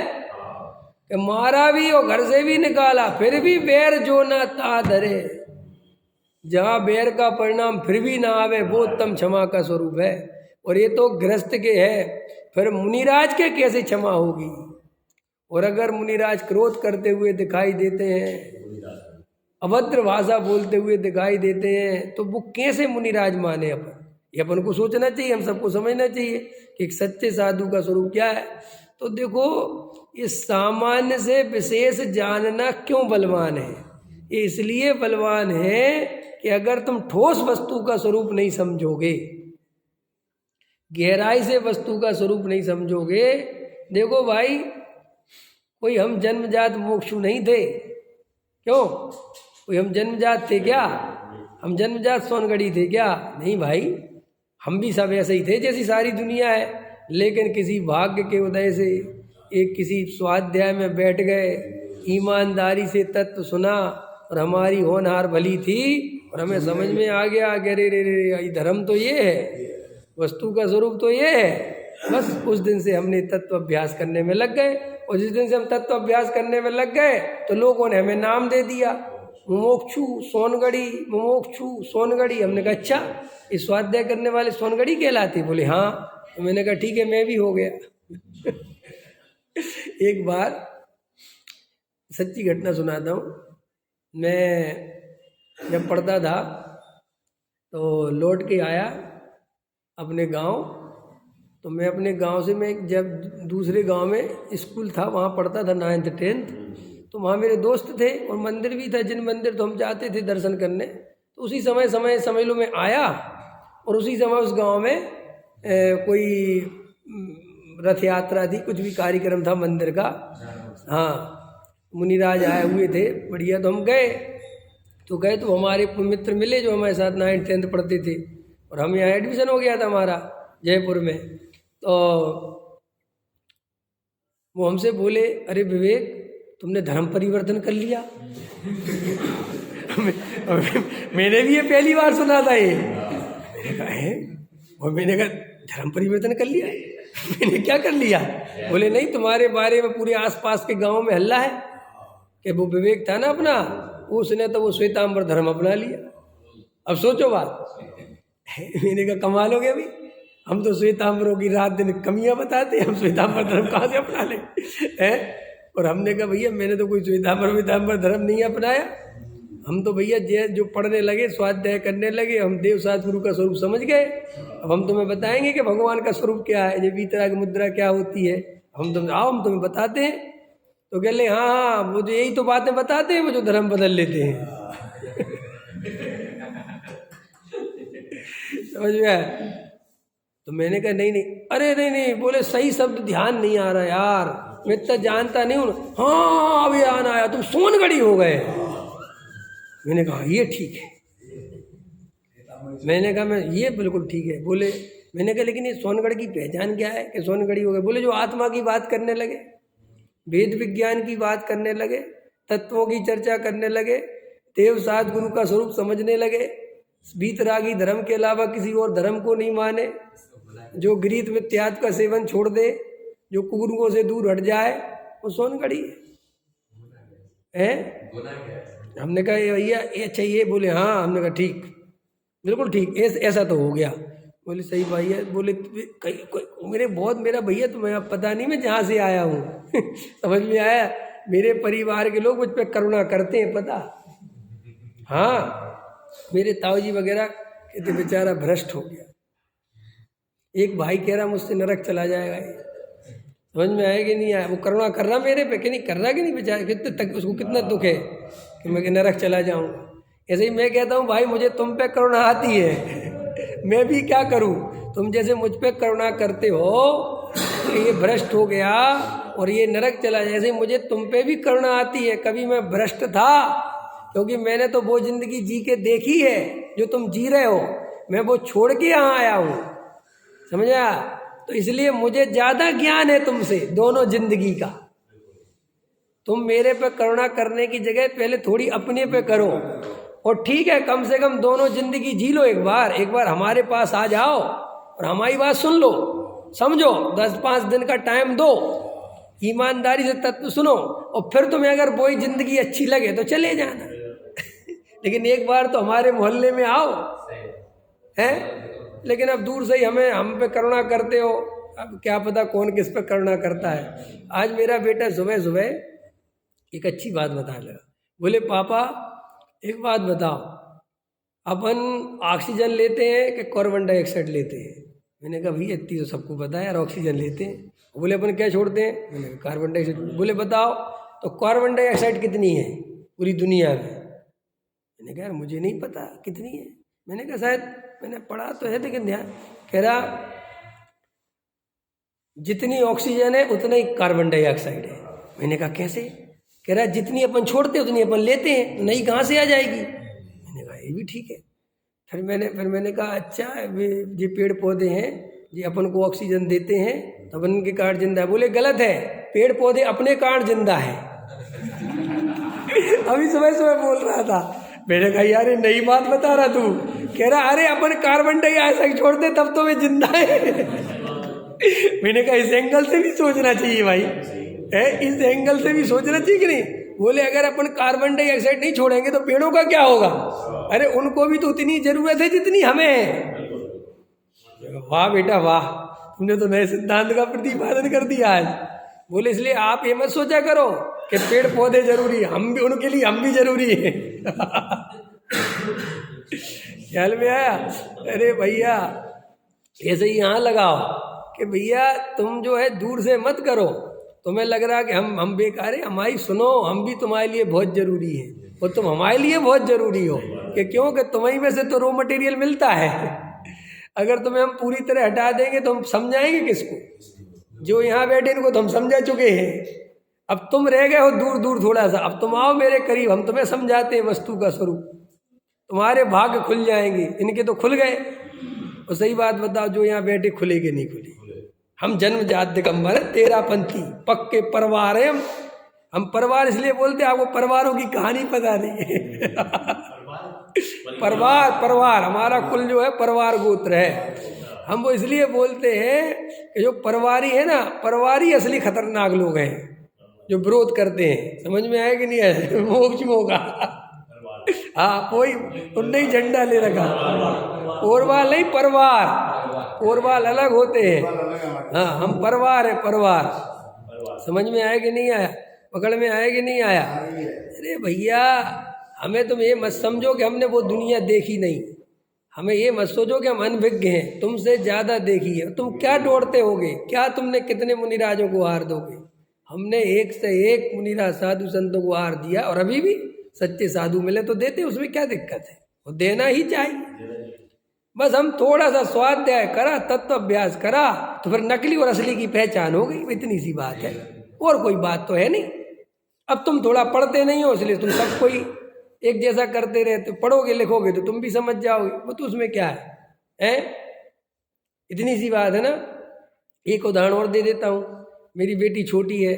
कि मारा भी और घर से भी निकाला, फिर भी बैर जो ना ता धरे। जहाँ बैर का परिणाम फिर भी ना आवे, वो उत्तम क्षमा का स्वरूप है। और ये तो गृहस्थ के है, फिर मुनिराज के कैसे क्षमा होगी? और अगर मुनिराज क्रोध करते हुए दिखाई देते हैं, अभद्र भाषा बोलते हुए दिखाई देते हैं, तो वो कैसे मुनिराज माने? ये अपन को सोचना चाहिए, हम सबको समझना चाहिए कि एक सच्चे साधु का स्वरूप क्या है। तो देखो, इस सामान्य से विशेष जानना क्यों बलवान है? ये इसलिए बलवान है कि अगर तुम ठोस वस्तु का स्वरूप नहीं समझोगे, गहराई से वस्तु का स्वरूप नहीं समझोगे। देखो भाई, कोई हम जन्मजात मोक्षु नहीं थे, क्यों? कोई हम जन्मजात थे क्या? हम जन्मजात सोनगढ़ी थे क्या? नहीं भाई, हम भी सब ऐसे ही थे जैसी सारी दुनिया है, लेकिन किसी भाग्य के उदय से एक किसी स्वाध्याय में बैठ गए, ईमानदारी से तत्व सुना और हमारी होनहार भली थी और हमें समझ में आ गया कि अरे रे रे धर्म तो ये है, वस्तु का स्वरूप तो ये है। बस उस दिन से हमने तत्व अभ्यास करने में लग गए और जिस दिन से हम तत्व अभ्यास करने में लग गए तो लोगों ने हमें नाम दे दिया, मुमुक्षु सोनगढ़ी, मुमुक्षु सोनगढ़ी। हमने कहा अच्छा, इस स्वाध्याय करने वाले सोनगढ़ी कहलाते? बोले हाँ। तो मैंने कहा ठीक है, मैं भी हो गया। एक बार सच्ची घटना सुनाता हूँ। मैं जब पढ़ता था तो लौट के आया अपने गांव। तो मैं अपने गांव से मैं जब दूसरे गांव में स्कूल था वहाँ पढ़ता था 9th 10th। तो वहाँ मेरे दोस्त थे और मंदिर भी था, जिन मंदिर तो हम जाते थे दर्शन करने। तो उसी समय समझ लो मैं आया और उसी समय उस गांव में कोई रथ यात्रा थी, कुछ भी कार्यक्रम था मंदिर का। हाँ, मुनिराज आए हुए थे, बढ़िया। तो हम गए तो हमारे मित्र मिले जो हमारे साथ 9th 10th पढ़ते थे और हम यहाँ एडमिशन हो गया था हमारा जयपुर में। तो वो हमसे बोले, अरे विवेक तुमने धर्म परिवर्तन कर लिया। मैंने भी ये पहली बार सुना था ये। और मैंने कहा धर्म परिवर्तन कर लिया? मैंने क्या कर लिया? बोले नहीं, तुम्हारे बारे में पूरे आसपास के गांव में हल्ला है कि वो विवेक था ना अपना, उसने तो वो श्वेतांबर धर्म अपना लिया। अब सोचो बात। मैंने कहा कमाल हो गया भाई, हम तो श्वेतांबरों की रात दिन कमियां बताते, हम श्वेतांबर धर्म कहाँ से अपना लें हैं? और हमने कहा भैया मैंने तो कोई श्वेतांबर धर्म नहीं अपनाया। हम तो भैया जो पढ़ने लगे, स्वाध्याय करने लगे, हम देव सद्गुरु का स्वरूप समझ गए। अब हम तुम्हें बताएंगे कि भगवान का स्वरूप क्या है, ये वीतराग मुद्रा क्या होती है। हम तुम्हें बताते हैं। तो कह ले हाँ, वो जो यही तो बातें बताते हैं वो जो धर्म बदल लेते हैं। समझ में? तो मैंने कहा नहीं, अरे नहीं, बोले सही शब्द ध्यान नहीं आ रहा यार, मैं तो जानता नहीं हूँ। हाँ अभी आना आया, तुम सोनगढ़ी हो गए। मैंने कहा ये ठीक है। मैंने कहा मैं ये बिल्कुल ठीक है। बोले, मैंने कहा लेकिन ये सोनगढ़ की पहचान क्या है कि सोनगढ़ी हो गए? बोले जो आत्मा की बात करने लगे, वेद विज्ञान की बात करने लगे, तत्वों की चर्चा करने लगे, देव सद्गुरु का स्वरूप समझने लगे, वीतरागी धर्म के अलावा किसी और धर्म को नहीं माने, जो गीत मिथ्यात्व का सेवन छोड़ दे, जो कुगुरुओं से दूर हट जाए, वो सोनगढ़ी है। हमने कहा भैया ये चाहिए? बोले हाँ। हमने कहा ठीक, बिल्कुल ठीक, ऐसा तो हो गया। बोले सही भाई है। बोले मेरा भैया तुम्हें अब पता नहीं मैं जहाँ से आया हूँ। समझ में आया? मेरे परिवार के लोग मुझ पर करुणा करते हैं, पता। हाँ, मेरे ताऊ जी वगैरह कहते बेचारा भ्रष्ट हो गया। एक भाई कह रहा मुझसे नरक चला जाएगा। समझ में आया कि नहीं आया? वो करुणा कर रहा मेरे पे कि नहीं कर रहा कि नहीं? बेचारा कितने तक उसको कितना दुख है कि मैं नरक चला जाऊँगा। ऐसे ही मैं कहता हूँ भाई मुझे तुम पे करुणा आती है, मैं भी क्या करूँ? तुम जैसे मुझ पे करुणा करते हो कि ये भ्रष्ट हो गया और ये नरक चला जाए, ऐसे मुझे तुम पे भी करुणा आती है। कभी मैं भ्रष्ट था, क्योंकि मैंने तो वो जिंदगी जी के देखी है जो तुम जी रहे हो, मैं वो छोड़ के यहाँ आया हूँ। समझा? तो इसलिए मुझे ज़्यादा ज्ञान है तुमसे दोनों जिंदगी का। तुम मेरे पे करुणा करने की जगह पहले थोड़ी अपने पे करो, और ठीक है कम से कम दोनों जिंदगी जी लो। एक बार हमारे पास आ जाओ और हमारी बात सुन लो, समझो, 10-5 दिन का टाइम दो, ईमानदारी से तत्व सुनो, और फिर तुम्हें अगर वही जिंदगी अच्छी लगे तो चले जाना। लेकिन एक बार तो हमारे मोहल्ले में आओ, हैं? लेकिन अब दूर से ही हम पे करुणा करते हो, अब क्या पता कौन किस पे करुणा करता है। आज मेरा बेटा सुबह सुबह एक अच्छी बात बता लगा। बोले पापा एक बात बताओ, अपन ऑक्सीजन लेते हैं कि कार्बन डाइऑक्साइड लेते हैं? मैंने कहा भैया इतनी तो सबको पता है यार, ऑक्सीजन लेते हैं। बोले अपन क्या छोड़ते हैं? मैंने कहा कार्बन डाइऑक्साइड। बोले बताओ तो कार्बन डाइऑक्साइड कितनी है पूरी दुनिया में? मैंने कहा यार मुझे नहीं पता कितनी है। मैंने कहा शायद मैंने पढ़ा तो है, लेकिन ध्यान। कह रहा जितनी ऑक्सीजन है उतना ही कार्बन डाइऑक्साइड है। मैंने कहा कैसे? कह रहा जितनी अपन छोड़ते हैं उतनी अपन लेते हैं, नई कहाँ से आ जाएगी? मैंने कहा ये भी ठीक है। फिर मैंने कहा अच्छा ये पेड़ पौधे हैं ये अपन को ऑक्सीजन देते हैं तो अपन के काट जिंदा है। बोले गलत है, पेड़ पौधे अपने कारण जिंदा है। अभी सुबह सुबह बोल रहा था, मैंने कहा यार नई बात बता रहा तू। कह रहा अरे अपन कार्बन डाइऑक्साइड छोड़ते तब तो वे जिंदा है। मैंने कहा इस एंगल से भी सोचना चाहिए भाई, इस एंगल से भी सोचना चाहिए कि नहीं। बोले अगर अपन कार्बन डाइऑक्साइड नहीं छोड़ेंगे तो पेड़ों का क्या होगा? अरे उनको भी तो उतनी जरूरत है जितनी हमें है। वाह बेटा वाह, तुमने तो नए सिद्धांत का प्रतिपादन कर दिया आज। बोले इसलिए आप ये मत सोचा करो कि पेड़ पौधे जरूरी, हम भी उनके लिए हम भी जरूरी है। ख्याल में आया? अरे भैया ऐसे ही यहाँ लगाओ कि भैया तुम जो है दूर से मत करो, तुम्हें लग रहा कि हम बेकार है, हमारी सुनो, हम भी तुम्हारे लिए बहुत जरूरी है और तुम हमारे लिए बहुत जरूरी हो। कि क्यों? कि तुम्हीं में से तो रॉ मटेरियल मिलता है। अगर तुम्हें हम पूरी तरह हटा देंगे तो हम समझाएंगे किसको? जो यहाँ बैठे इनको तो हम समझा चुके हैं। अब तुम रह गए हो दूर दूर थोड़ा सा, अब तुम आओ मेरे करीब, हम तुम्हें समझाते हैं वस्तु का स्वरूप, तुम्हारे भाग्य खुल जाएंगे। इनके तो खुल गए। और सही बात बताओ, जो यहाँ बैठे खुले कि नहीं खुले? हम जन्म जात दिगंबर, तेरा पंथी, पक्के परिवार है हम परिवार इसलिए बोलते हैं, आपको परिवारों की कहानी पता नहीं है। परिवार हमारा कुल जो है परिवार गोत्र है। हम वो इसलिए बोलते हैं कि जो परिवारी है ना, परिवारी असली खतरनाक लोग हैं जो विरोध करते हैं। समझ में आया कि नहीं आया? मोक्ष मोगा। हाँ, कोई उनने ही झंडा ले रखा। कोरवाल नहीं, परिवार। कोरवाल अलग होते हैं। हाँ, हम परिवार है, परिवार। समझ में आया कि नहीं आया? पकड़ में आया कि नहीं आया? अरे भैया हमें तुम ये मत समझो कि हमने वो दुनिया देखी नहीं, हमें ये मत सोचो कि हम अनभिज्ञ हैं, तुमसे ज़्यादा देखी है। तुम क्या दौड़ते होगे? क्या तुमने कितने मुनिराजों को हार दोगे? हमने एक से एक मुनिराज साधु संतों को हार दिया, और अभी भी सच्चे साधु मिले तो देते, उसमें क्या दिक्कत है? वो देना ही चाहिए। बस हम थोड़ा सा स्वाध्याय करा, तत्व अभ्यास करा, तो फिर नकली और असली की पहचान हो गई। इतनी सी बात है, और कोई बात तो है नहीं। अब तुम थोड़ा पढ़ते नहीं हो इसलिए तुम सब कोई एक जैसा करते रहते। पढ़ोगे लिखोगे तो तुम भी समझ जाओगे, वो तो उसमें क्या है? इतनी सी बात है ना। एक उदाहरण और दे देता हूँ। मेरी बेटी छोटी है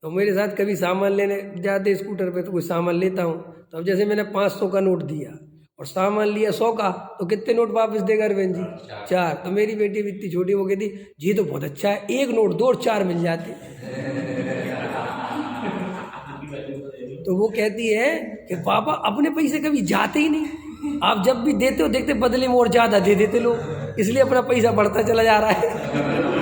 तो मेरे साथ कभी सामान लेने जाते स्कूटर पे, तो कोई सामान लेता हूँ, तो अब जैसे मैंने 500 का नोट दिया और सामान लिया 100 का, तो कितने नोट वापस देगा अरविंद जी? 4। तो मेरी बेटी भी इतनी छोटी, वो कहती जी तो बहुत अच्छा है, एक नोट दो और 4 मिल जाते। तो वो कहती है कि पापा अपने पैसे कभी जाते ही नहीं, आप जब भी देते हो देखते बदले में और ज़्यादा दे देते लोग, इसलिए अपना पैसा बढ़ता चला जा रहा है।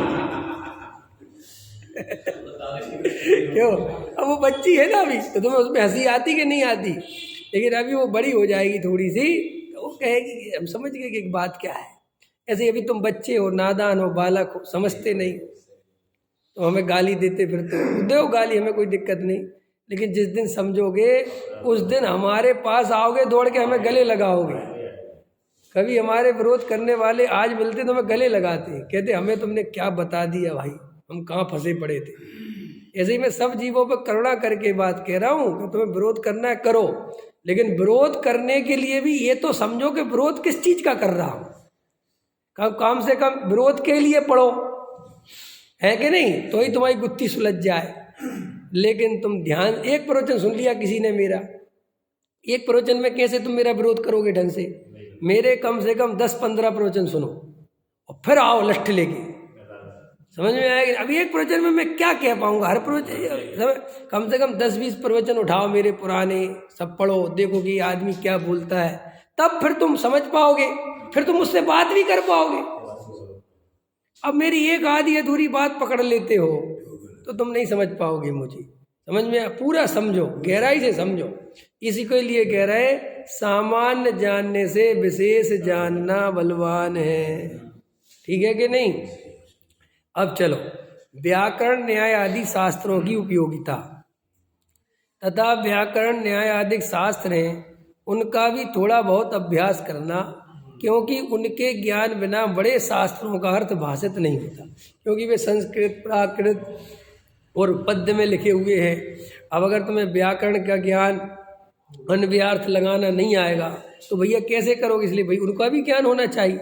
क्यों? अब वो बच्ची है ना अभी, तो तुम्हें उसमें हंसी आती कि नहीं आती? लेकिन अभी वो बड़ी हो जाएगी थोड़ी सी, तो वो कहेगी कि हम समझ गए कि एक बात क्या है। ऐसे अभी तुम बच्चे हो, नादान हो, बालक हो, समझते नहीं, तो हमें गाली देते फिरते हो, दो गाली, हमें कोई दिक्कत नहीं। लेकिन जिस दिन समझोगे उस दिन हमारे पास आओगे, दौड़ के हमें गले लगाओगे। कभी हमारे विरोध करने वाले आज मिलते तो हमें गले लगाते, कहते हमें तुमने क्या बता दिया भाई, हम कहाँ फंसे पड़े थे। ऐसे ही मैं सब जीवों पर करुणा करके बात कह रहा हूँ कि तुम्हें विरोध करना है करो, लेकिन विरोध करने के लिए भी ये तो समझो कि विरोध किस चीज़ का कर रहा हूँ। कम से कम विरोध के लिए पढ़ो, है कि नहीं? तो ही तुम्हारी गुत्थी सुलझ जाए। लेकिन तुम ध्यान, एक प्रवचन सुन लिया किसी ने मेरा, एक प्रवचन में कैसे तुम मेरा विरोध करोगे ढंग से? मेरे कम से कम 10-15 प्रवचन सुनो और फिर आओ लठ लेके। समझ में आएगा? अभी एक प्रवचन में मैं क्या कह पाऊंगा? हर प्रवचन कम से कम 10-20 प्रवचन उठाओ मेरे पुराने, सब पढ़ो, देखो कि आदमी क्या बोलता है, तब फिर तुम समझ पाओगे, फिर तुम उससे बात भी कर पाओगे। अब मेरी एक आधी अधूरी बात पकड़ लेते हो तो तुम नहीं समझ पाओगे मुझे। समझ में? पूरा समझो, गहराई से समझो। इसी के लिए कह रहे सामान्य जानने से विशेष जानना बलवान है। ठीक है कि नहीं? अब चलो, व्याकरण न्याय आदि शास्त्रों की उपयोगिता तथा व्याकरण न्याय आदि शास्त्र हैं, उनका भी थोड़ा बहुत अभ्यास करना, क्योंकि उनके ज्ञान बिना बड़े शास्त्रों का अर्थ भाषित नहीं होता, क्योंकि वे संस्कृत, प्राकृत और पद्य में लिखे हुए हैं। अब अगर तुम्हें व्याकरण का ज्ञान अन्वयार्थ लगाना नहीं आएगा तो भैया कैसे करोगे? इसलिए भाई उनका भी ज्ञान होना चाहिए,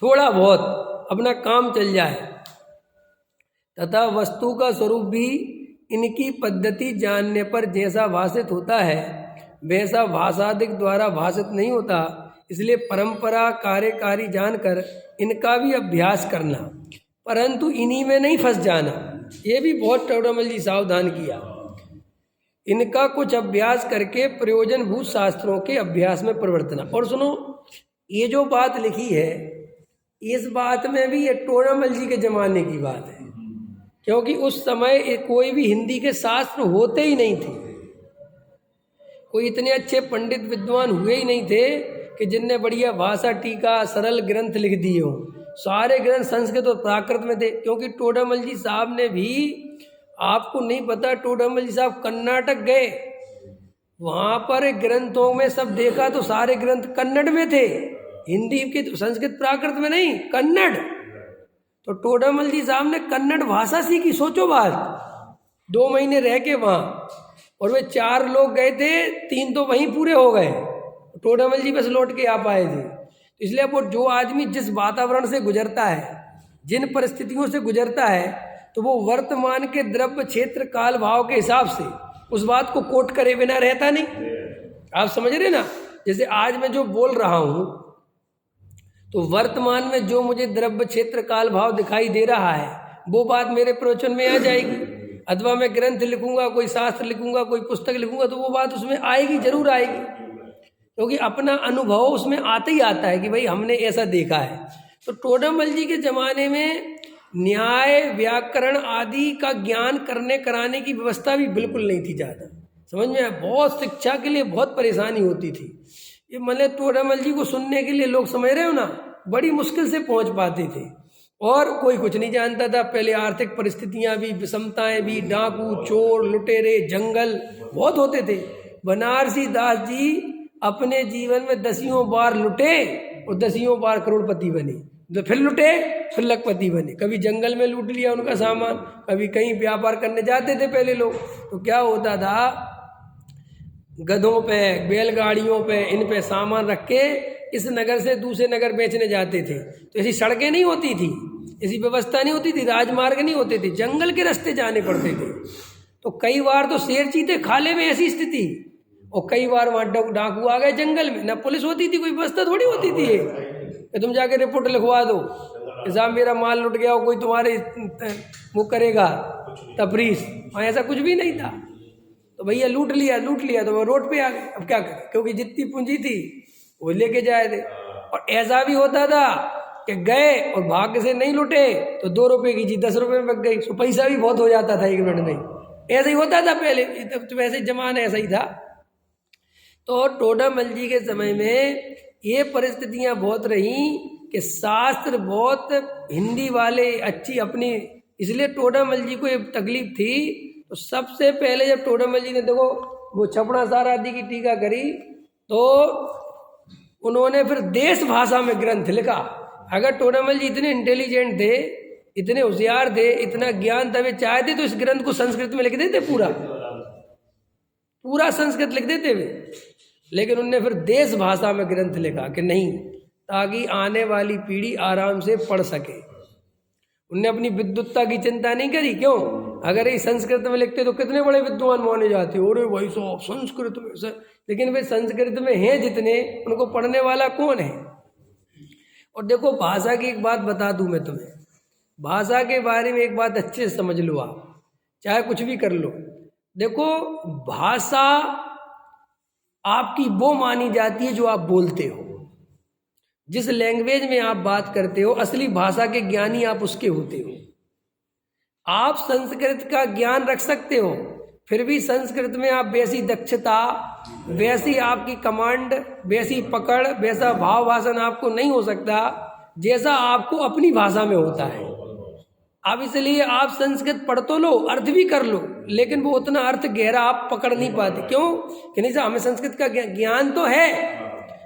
थोड़ा बहुत अपना काम चल जाए। तथा वस्तु का स्वरूप भी इनकी पद्धति जानने पर जैसा भाषित होता है वैसा भाषादिक द्वारा भाषित नहीं होता। इसलिए परंपरा कार्यकारी जानकर इनका भी अभ्यास करना, परंतु इन्हीं में नहीं फंस जाना। ये भी बहुत टोडामल जी सावधान किया। इनका कुछ अभ्यास करके प्रयोजनभूत शास्त्रों के अभ्यास में परिवर्तना। और सुनो, ये जो बात लिखी है इस बात में भी ये टोडामल जी के जमाने की बात है, क्योंकि उस समय कोई भी हिंदी के शास्त्र होते ही नहीं थे। कोई इतने अच्छे पंडित विद्वान हुए ही नहीं थे कि जिनने बढ़िया भाषा टीका सरल ग्रंथ लिख दिए हों। सारे ग्रंथ संस्कृत और प्राकृत में थे, क्योंकि टोडामल जी साहब ने भी, आपको नहीं पता, टोडामल जी साहब कर्नाटक गए, वहाँ पर ग्रंथों में सब देखा तो सारे ग्रंथ कन्नड़ में थे, हिंदी के तो संस्कृत प्राकृत में नहीं, कन्नड़। तो टोडामल जी साहब ने कन्नड़ भाषा सीखी। सोचो बात, 2 महीने रह के वहाँ, और वे 4 लोग गए थे, 3 तो वहीं पूरे हो गए, टोडामल जी बस लौट के आ पाए थे। तो इसलिए वो जो आदमी जिस वातावरण से गुजरता है, जिन परिस्थितियों से गुजरता है, तो वो वर्तमान के द्रव्य क्षेत्र काल भाव के हिसाब से उस बात को कोट करे बिना रहता नहीं। आप समझ रहे ना? जैसे आज मैं जो बोल रहा हूँ, तो वर्तमान में जो मुझे द्रव्य क्षेत्र काल भाव दिखाई दे रहा है वो बात मेरे प्रवचन में आ जाएगी। अथवा मैं ग्रंथ लिखूंगा, कोई शास्त्र लिखूंगा, कोई पुस्तक लिखूंगा, तो वो बात उसमें आएगी, जरूर आएगी, क्योंकि अपना अनुभव उसमें आता ही आता है कि भाई हमने ऐसा देखा है। तो टोडामल जी के ज़माने में न्याय व्याकरण आदि का ज्ञान करने कराने की व्यवस्था भी बिल्कुल नहीं थी ज़्यादा। समझ में आया? बहुत शिक्षा के लिए बहुत परेशानी होती थी। ये मतलब टोडामल जी को सुनने के लिए लोग, समझ रहे हो ना, बड़ी मुश्किल से पहुंच पाते थे, और कोई कुछ नहीं जानता था। पहले आर्थिक परिस्थितियां भी, विषमताएं भी, डाकू चोर लुटेरे जंगल बहुत होते थे। बनारसी दास जी अपने जीवन में 10 बार लुटे और 10 बार करोड़पति बने, तो फिर लुटे, फिर लखपति बने। कभी जंगल में लूट लिया उनका सामान, कभी कहीं व्यापार करने जाते थे पहले लोग, तो क्या होता था, गधों पे, बैलगाड़ियों पे, इन पे सामान रख के इस नगर से दूसरे नगर बेचने जाते थे। तो ऐसी सड़कें नहीं होती थी, ऐसी व्यवस्था नहीं होती थी, राजमार्ग नहीं होते थे, जंगल के रास्ते जाने पड़ते थे। तो कई बार तो शेर चीते खाले में, ऐसी स्थिति। और कई बार वहाँ डाकू आ गए जंगल में, ना पुलिस होती थी, कोई व्यवस्था थोड़ी होती थी कि तुम जाके रिपोर्ट लिखवा दो कि साहब मेरा माल लुट गया, कोई तुम्हारे वो करेगा तफरीश। वहाँ ऐसा कुछ भी नहीं था। तो भैया लूट लिया तो वो रोड पे आ गए। अब क्या करें, क्योंकि जितनी पूंजी थी वो लेके जाए थे। और ऐसा भी होता था कि गए और भाग्य से नहीं लुटे तो 2 रुपए की चीज 10 रुपए में बच गई, तो पैसा भी बहुत हो जाता था 1 मिनट में। ऐसा ही होता था पहले, तो वैसे जमाना ऐसा ही था। तो टोडामल जी के समय में ये परिस्थितियां बहुत रही कि शास्त्र बहुत हिंदी वाले अच्छी अपनी, इसलिए टोडामल जी को ये तकलीफ थी। तो सबसे पहले जब टोडामल जी ने, देखो, वो छपड़ा सार आदि की टीका करी, तो उन्होंने फिर देश भाषा में ग्रंथ लिखा। अगर टोडामल जी इतने इंटेलिजेंट थे, इतने होशियार थे, इतना ज्ञान था, वे चाहते तो इस ग्रंथ को संस्कृत में लिख देते, पूरा संस्कृत लिख देते वे। लेकिन उनने फिर देश भाषा में ग्रंथ लिखा कि नहीं, ताकि आने वाली पीढ़ी आराम से पढ़ सके। उनने अपनी विद्वत्ता की चिंता नहीं करी। क्यों? अगर ये संस्कृत में लिखते तो कितने बड़े विद्वान माने जाते, अरे भाई साहब संस्कृत में। लेकिन वे संस्कृत में हैं जितने, उनको पढ़ने वाला कौन है? और देखो, भाषा की एक बात बता दूं मैं तुम्हें, भाषा के बारे में एक बात अच्छे से समझ लो, आप चाहे कुछ भी कर लो। देखो, भाषा आपकी वो मानी जाती है जो आप बोलते हो। जिस लैंग्वेज में आप बात करते हो, असली भाषा के ज्ञानी आप उसके होते हो। आप संस्कृत का ज्ञान रख सकते हो, फिर भी संस्कृत में आप वैसी दक्षता, वैसी आपकी कमांड, वैसी पकड़, वैसा भाव भाषण आपको नहीं हो सकता जैसा आपको अपनी भाषा में होता है। अब इसलिए आप संस्कृत पढ़ तो लो, अर्थ भी कर लो, लेकिन वो उतना अर्थ गहरा आप पकड़ नहीं पाते। क्यों? कि नहीं साहब, हमें संस्कृत का ज्ञान तो है,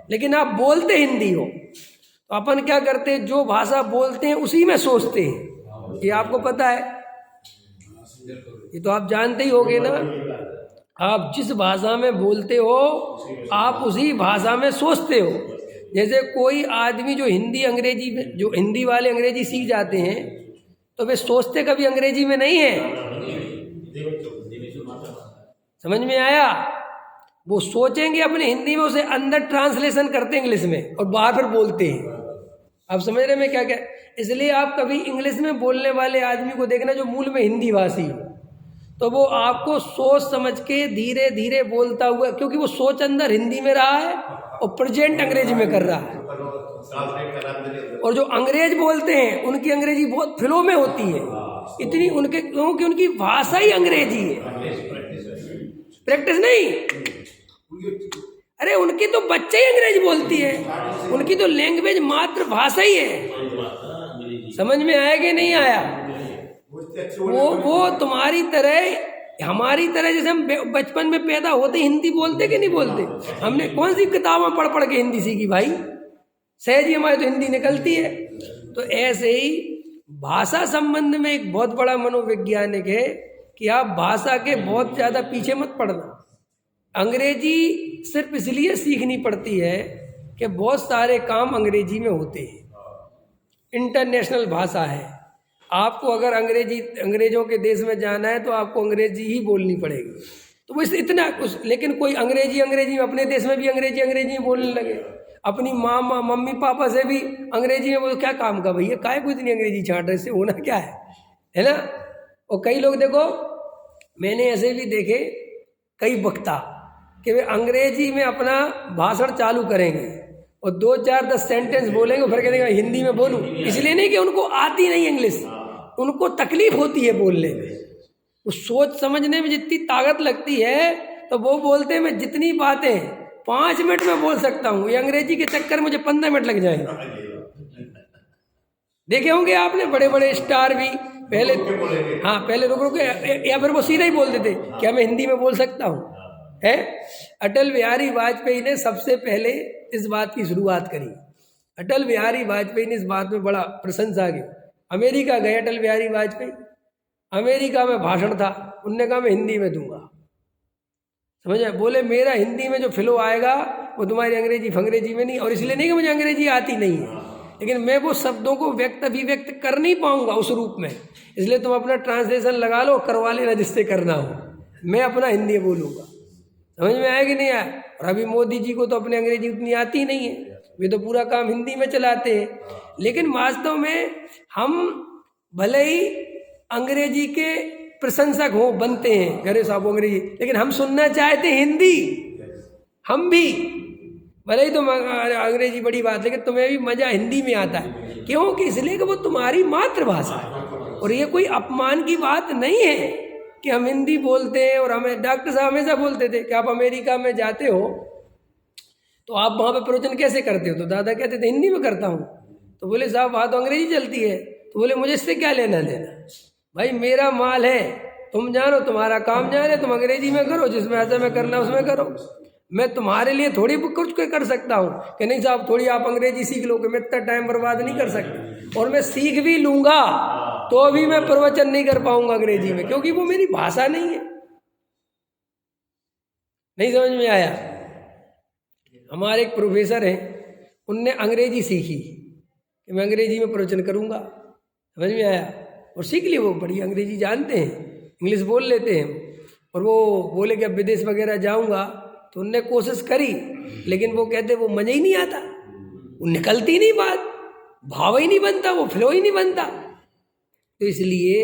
लेकिन आप बोलते हिंदी हो। तो अपन क्या करते हैं, जो भाषा बोलते हैं उसी में सोचते हैं। ये आपको पता है, ये तो आप जानते ही होंगे ना। आप जिस भाषा में बोलते हो आप उसी भाषा में सोचते हो। जैसे कोई आदमी जो हिंदी अंग्रेजी में, जो हिंदी वाले अंग्रेजी सीख जाते हैं, तो वे सोचते कभी अंग्रेजी में नहीं है। समझ में आया? वो सोचेंगे अपने हिंदी में, उसे अंदर ट्रांसलेशन करते हैं इंग्लिश में और बाहर फिर बोलते हैं। आप समझ रहे मैं क्या क्या? इसलिए आप कभी इंग्लिश में बोलने वाले आदमी को देखना जो मूल में हिंदी भाषी हो, तो वो आपको सोच समझ के धीरे धीरे बोलता हुआ, क्योंकि वो सोच अंदर हिंदी में रहा है और प्रेजेंट अंग्रेजी में कर रहा है। और जो अंग्रेज बोलते हैं उनकी अंग्रेजी बहुत फ्लो में होती है, इतनी उनके, क्योंकि उनकी भाषा ही अंग्रेजी है, प्रैक्टिस नहीं। अरे उनकी तो बच्चे ही अंग्रेजी बोलती है, उनकी तो लैंग्वेज मातृभाषा ही है। समझ में आया कि नहीं आया? वो तुम्हारी तरह हमारी तरह, जैसे हम बचपन में पैदा होते हिंदी बोलते कि नहीं बोलते? हमने कौन सी किताबें पढ़ पढ़ के हिंदी सीखी भाई? सहज ही हमारी तो हिंदी निकलती है। तो ऐसे ही भाषा संबंध में एक बहुत बड़ा मनोवैज्ञानिक है कि आप भाषा के बहुत ज़्यादा पीछे मत पड़ना। अंग्रेजी सिर्फ इसलिए सीखनी पड़ती है कि बहुत सारे काम अंग्रेजी में होते हैं, इंटरनेशनल भाषा है। आपको अगर अंग्रेजों के देश में जाना है तो आपको अंग्रेजी ही बोलनी पड़ेगी। तो वो इतना लेकिन कोई अंग्रेजी में अपने देश में भी अंग्रेजी में बोलने लगे, अपनी माँ मम्मी पापा से भी अंग्रेजी में बोलो, क्या काम का भैया, काहे को इतनी अंग्रेजी छाट रहे, से होना क्या है ना? और कई लोग देखो, मैंने ऐसे भी देखे कई वक्ता कि वे अंग्रेजी में अपना भाषण चालू करेंगे और 2-4-10 सेंटेंस बोलेंगे, फिर कहेंगे हिंदी में बोलूं। इसलिए नहीं कि उनको आती नहीं इंग्लिश, उनको तकलीफ होती है बोलने में। वो सोच समझने में जितनी ताकत लगती है, तो वो बोलते हैं मैं जितनी बातें 5 मिनट में बोल सकता हूँ, ये अंग्रेजी के चक्कर मुझे 15 मिनट लग जाएंगे। देखे होंगे आपने बड़े बड़े स्टार भी पहले, हाँ पहले रुक या फिर वो सीधा ही बोल देते क्या मैं हिंदी में बोल सकता हूँ है। अटल बिहारी वाजपेयी ने सबसे पहले इस बात की शुरुआत करी। अटल बिहारी वाजपेयी ने इस बात में बड़ा प्रशंसा की। अमेरिका गए अटल बिहारी वाजपेयी, अमेरिका में भाषण था, उनने कहा मैं हिंदी में दूंगा। समझ आए? बोले मेरा हिंदी में जो फ्लो आएगा वो तुम्हारी अंग्रेजी में नहीं। और इसलिए नहीं कि मुझे अंग्रेजी आती नहीं है, लेकिन मैं वो शब्दों को अभिव्यक्त कर नहीं पाऊंगा उस रूप में, इसलिए तुम अपना ट्रांसलेशन लगा लो, करवा लेना जिससे करना हो, मैं अपना हिंदी बोलूँगा। समझ में आया कि नहीं आया? और अभी मोदी जी को तो अपनी अंग्रेजी उतनी आती नहीं है, वे तो पूरा काम हिंदी में चलाते हैं। लेकिन वास्तव में हम भले ही अंग्रेजी के प्रशंसक हो बनते हैं, घरे साहब अंग्रेजी, लेकिन हम सुनना चाहते हैं हिंदी। हम भी भले ही तुम अंग्रेजी बड़ी बात, लेकिन तुम्हें भी मजा हिंदी में आता है। क्यों? कि इसलिए कि वो तुम्हारी मातृभाषा है। और ये कोई अपमान की बात नहीं है कि हम हिंदी बोलते हैं। और हमें डॉक्टर साहब हमेशा बोलते थे कि आप अमेरिका में जाते हो तो आप वहाँ पे प्रवचन कैसे करते हो? तो दादा कहते थे हिंदी में करता हूँ। तो बोले साहब वहाँ तो अंग्रेजी चलती है। तो बोले मुझे इससे क्या लेना देना भाई, मेरा माल है, तुम जानो, तुम्हारा काम जाने, तुम अंग्रेजी में करो, जिसमें ऐसा में करना उसमें करो। मैं तुम्हारे लिए थोड़ी कुछ कर सकता हूँ कि नहीं साहब थोड़ी आप अंग्रेजी सीख लो, कि मैं इतना टाइम बर्बाद नहीं कर सकता। और मैं सीख भी लूँगा तो भी मैं प्रवचन नहीं कर पाऊंगा अंग्रेजी में, क्योंकि वो मेरी भाषा नहीं है। नहीं समझ में आया? हमारे एक प्रोफेसर हैं, उनने अंग्रेजी सीखी कि मैं अंग्रेजी में प्रवचन करूँगा। समझ में आया? और सीख ली, वो बड़ी अंग्रेजी जानते हैं, इंग्लिश बोल लेते हैं। और वो बोले कि अब विदेश वगैरह जाऊँगा, तो उनने कोशिश करी, लेकिन वो कहते वो मज़ा ही नहीं आता, वो निकलती नहीं बात, भाव ही नहीं बनता, वो फ्लो ही नहीं बनता। तो इसलिए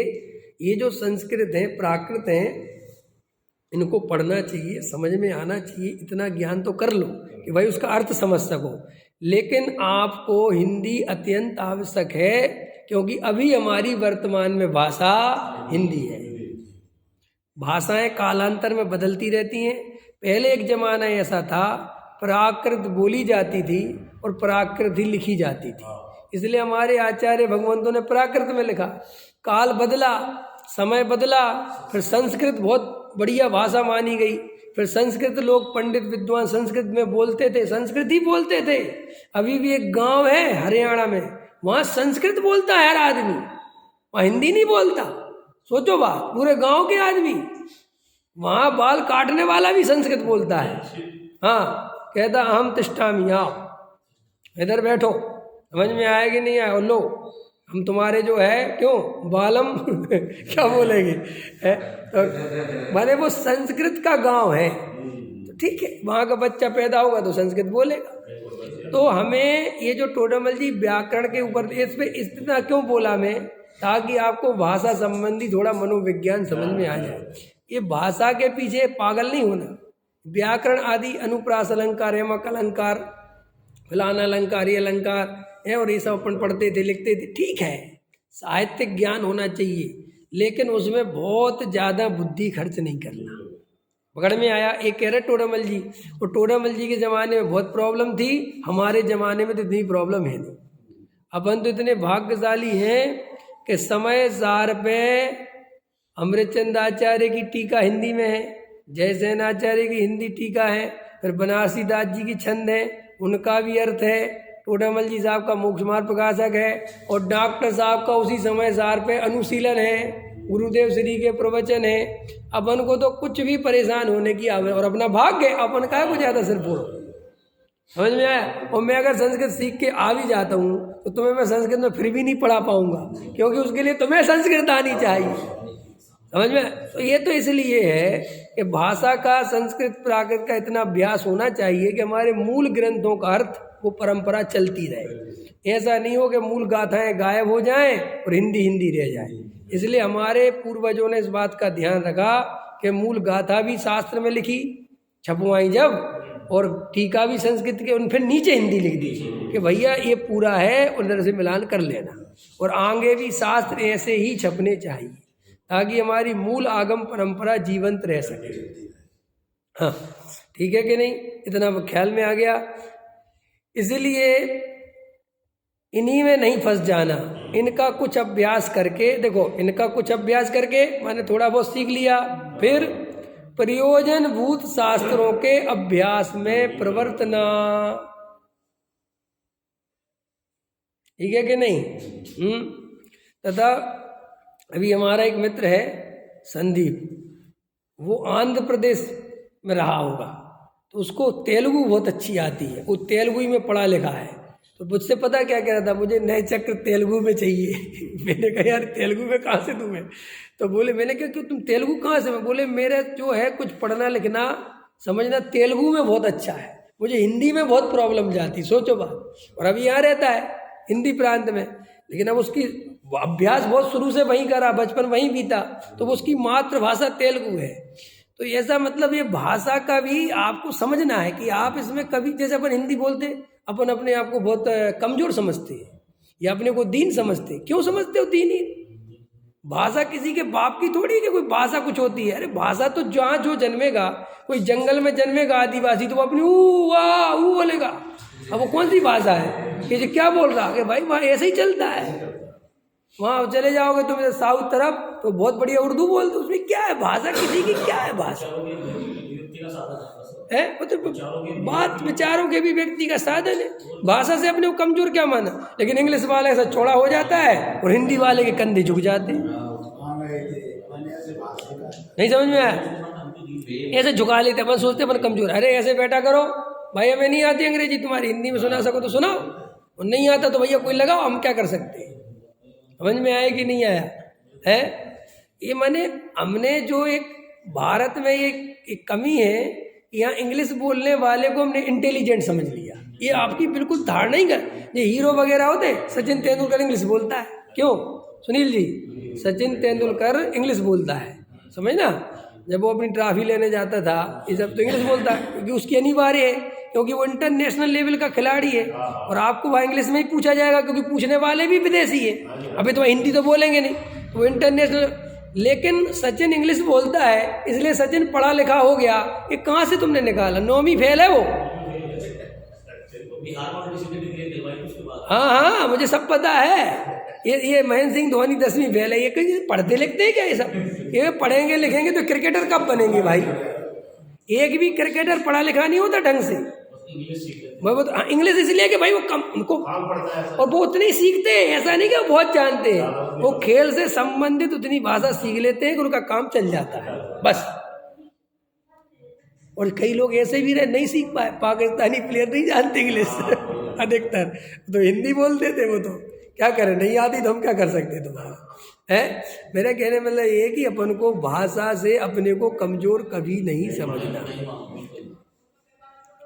ये जो संस्कृत है, प्राकृत है, इनको पढ़ना चाहिए, समझ में आना चाहिए। इतना ज्ञान तो कर लो कि भाई उसका अर्थ समझ सको। लेकिन आपको हिंदी अत्यंत आवश्यक है, क्योंकि अभी हमारी वर्तमान में भाषा हिंदी है। भाषाएं कालांतर में बदलती रहती हैं। पहले एक जमाना ऐसा था, प्राकृत बोली जाती थी और प्राकृत ही लिखी जाती थी, इसलिए हमारे आचार्य भगवंतों ने प्राकृत में लिखा। काल बदला, समय बदला, फिर संस्कृत बहुत बढ़िया भाषा मानी गई। फिर संस्कृत लोग, पंडित विद्वान संस्कृत में बोलते थे, संस्कृत ही बोलते थे। अभी भी एक गांव है हरियाणा में, वहाँ संस्कृत बोलता है हर आदमी, वहाँ हिंदी नहीं बोलता। सोचो बात, पूरे गांव के आदमी, वहाँ बाल काटने वाला भी संस्कृत बोलता है। हाँ, कहता अहम तिष्ठामि, आओ इधर बैठो। समझ में आया कि नहीं आया? लो हम तुम्हारे जो है क्यों बालम क्या बोलेंगे है? तो माने वो संस्कृत का गांव है, तो ठीक है, वहाँ का बच्चा पैदा होगा तो संस्कृत बोलेगा। तो हमें ये जो टोडामल जी व्याकरण के ऊपर इस पे इतना क्यों बोला मैं, ताकि आपको भाषा संबंधी थोड़ा मनोविज्ञान समझ में आ जाए। ये भाषा के पीछे पागल नहीं होना। व्याकरण आदि अनुप्रास अलंकार, यमक अलंकार, फलाना अलंकार, ये अलंकार है, और ये सब अपन पढ़ते थे लिखते थे, ठीक है, साहित्यिक ज्ञान होना चाहिए, लेकिन उसमें बहुत ज़्यादा बुद्धि खर्च नहीं करना। पकड़ में आया? एक कह रहे टोडामल जी, और टोडामल जी के ज़माने में बहुत प्रॉब्लम थी, हमारे ज़माने में तो इतनी प्रॉब्लम है नहीं। अपन तो इतने भाग्यशाली हैं कि समय सार पे अमृतचंद आचार्य की टीका हिंदी में है, जयसेन आचार्य की हिंदी टीका है, फिर बनारसी दास जी की छंद है, उनका भी अर्थ है, टोडामल जी साहब का मोक्ष मार्ग प्रकाशक है, और डॉक्टर साहब का उसी समय सार पे अनुशीलन है, गुरुदेव श्री के प्रवचन है। अपन को तो कुछ भी परेशान होने की आवश्यकता, और अपना भाग्य अपन का को ज़्यादा सिर फोड़ो। समझ में आया? और मैं अगर संस्कृत सीख के आ भी जाता हूँ तो तुम्हें मैं संस्कृत में फिर भी नहीं पढ़ा पाऊंगा, क्योंकि उसके लिए तुम्हें संस्कृत आनी चाहिए। समझ में? तो ये तो इसलिए है कि भाषा का, संस्कृत प्राकृत का इतना अभ्यास होना चाहिए कि हमारे मूल ग्रंथों का अर्थ वो परंपरा चलती रहे। ऐसा नहीं हो कि मूल गाथाएं गायब हो जाएं और हिंदी हिंदी रह जाए। इसलिए हमारे पूर्वजों ने इस बात का ध्यान रखा कि मूल गाथा भी शास्त्र में लिखी, छपवाई जब, और टीका भी संस्कृत के, उन फिर नीचे हिंदी लिख दी कि भैया ये पूरा है, उधर से मिलान कर लेना। और आगे भी शास्त्र ऐसे ही छपने चाहिए ताकि हमारी मूल आगम परंपरा जीवंत रह सके। हाँ, ठीक है कि नहीं? इतना ख्याल में आ गया। इसलिए इन्हीं में नहीं फंस जाना, इनका कुछ अभ्यास करके देखो, इनका कुछ अभ्यास करके मैंने थोड़ा बहुत सीख लिया, फिर प्रयोजनभूत शास्त्रों के अभ्यास में प्रवर्तना। ठीक है कि नहीं? तथा अभी हमारा एक मित्र है संदीप, वो आंध्र प्रदेश में रहा होगा, तो उसको तेलुगु बहुत अच्छी आती है, वो तेलुगु ही में पढ़ा लिखा है। तो मुझसे पता क्या कह रहा था, मुझे नए चक्र तेलुगु में चाहिए। मैंने कहा यार तेलुगु में कहाँ से तुम्हें? तो बोले, मैंने कहा क्यों तुम तेलुगु कहाँ से? मैं बोले मेरे जो है कुछ पढ़ना लिखना समझना तेलुगु में बहुत अच्छा है, मुझे हिंदी में बहुत प्रॉब्लम जाती। सोचो बात। और अभी यहाँ रहता है हिंदी प्रांत में, लेकिन अब उसकी अभ्यास बहुत शुरू से वहीं करा, बचपन वहीं बीता, तो वो उसकी मातृभाषा तेलुगु है। तो ऐसा मतलब ये भाषा का भी आपको समझना है कि आप इसमें कभी, जैसे अपन हिंदी बोलते, अपन अपने आप को बहुत कमजोर समझते हैं या अपने को दीन समझते। क्यों समझते हो दीन? भाषा किसी के बाप की थोड़ी है कि कोई भाषा कुछ होती है। अरे भाषा तो जहाँ जो जन्मेगा, कोई जंगल में जन्मेगा आदिवासी, तो वो अपनी ऊ वाह ऊ बोलेगा। अब वो कौन सी भाषा है कि क्या बोल रहा है? भाई वहाँ ऐसे ही चलता है। वहाँ चले जाओगे तुम साउथ तरफ तो बहुत बढ़िया उर्दू बोलते, उसमें क्या है? भाषा किसी की क्या है? भाषा है तो बात विचारों के भी व्यक्ति का साधन है। भाषा से अपने को कमजोर क्या माना? लेकिन इंग्लिश वाले ऐसा चौड़ा हो जाता है और हिंदी वाले के कंधे झुक जाते हैं। नहीं समझ में आया? ऐसे झुका लेते, अपन सोचते अपन कमजोर। अरे ऐसे बैठा करो भाई, हमें नहीं आती अंग्रेजी, तुम्हारी हिंदी में सुना सको तो सुनाओ, और नहीं आता तो भैया कोई लगाओ, हम क्या कर सकते हैं। समझ में आया कि नहीं आया है? ये माने हमने जो एक भारत में ये एक कमी है, यहाँ इंग्लिश बोलने वाले को हमने इंटेलिजेंट समझ लिया। ये आपकी बिल्कुल धारणा ही कर। ये हीरो वगैरह होते, सचिन तेंदुलकर इंग्लिश बोलता है, क्यों सुनील जी? सचिन तेंदुलकर इंग्लिश बोलता है, समझ ना? जब वो अपनी ट्रॉफी लेने जाता था ये सब तो इंग्लिश बोलता है, क्योंकि उसकी अनिवार्य है, क्योंकि वो इंटरनेशनल लेवल का खिलाड़ी है। और आपको वहाँ इंग्लिश में ही पूछा जाएगा, क्योंकि पूछने वाले भी विदेशी है। अभी तो हिंदी तो बोलेंगे नहीं, तो वो इंटरनेशनल। लेकिन सचिन इंग्लिश बोलता है, इसलिए सचिन पढ़ा लिखा हो गया। ये कहाँ से तुमने निकाला? 9वीं फेल है वो। हाँ हाँ, मुझे सब पता है। ये महेंद्र सिंह धोनी 10वीं फेल है। ये कहीं पढ़ते लिखते हैं क्या? ये सब ये पढ़ेंगे लिखेंगे तो क्रिकेटर कब बनेंगे भाई? एक भी क्रिकेटर पढ़ा लिखा नहीं होता ढंग से। इंग्लिश इसलिए कि भाई वो कम उनको, और वो उतनी सीखते हैं, ऐसा नहीं कि वो बहुत जानते हैं। वो खेल से संबंधित उतनी भाषा सीख लेते हैं कि उनका काम चल जाता है बस। और कई लोग ऐसे भी रहे नहीं सीख पाए, पाकिस्तानी प्लेयर नहीं जानते इंग्लिश अधिकतर, तो हिंदी बोलते थे वो तो, क्या करें, नहीं आती तो हम क्या कर सकते तुम्हारा है। मेरा कहने मतलब ये कि अपन को भाषा से अपने को कमजोर कभी नहीं समझना,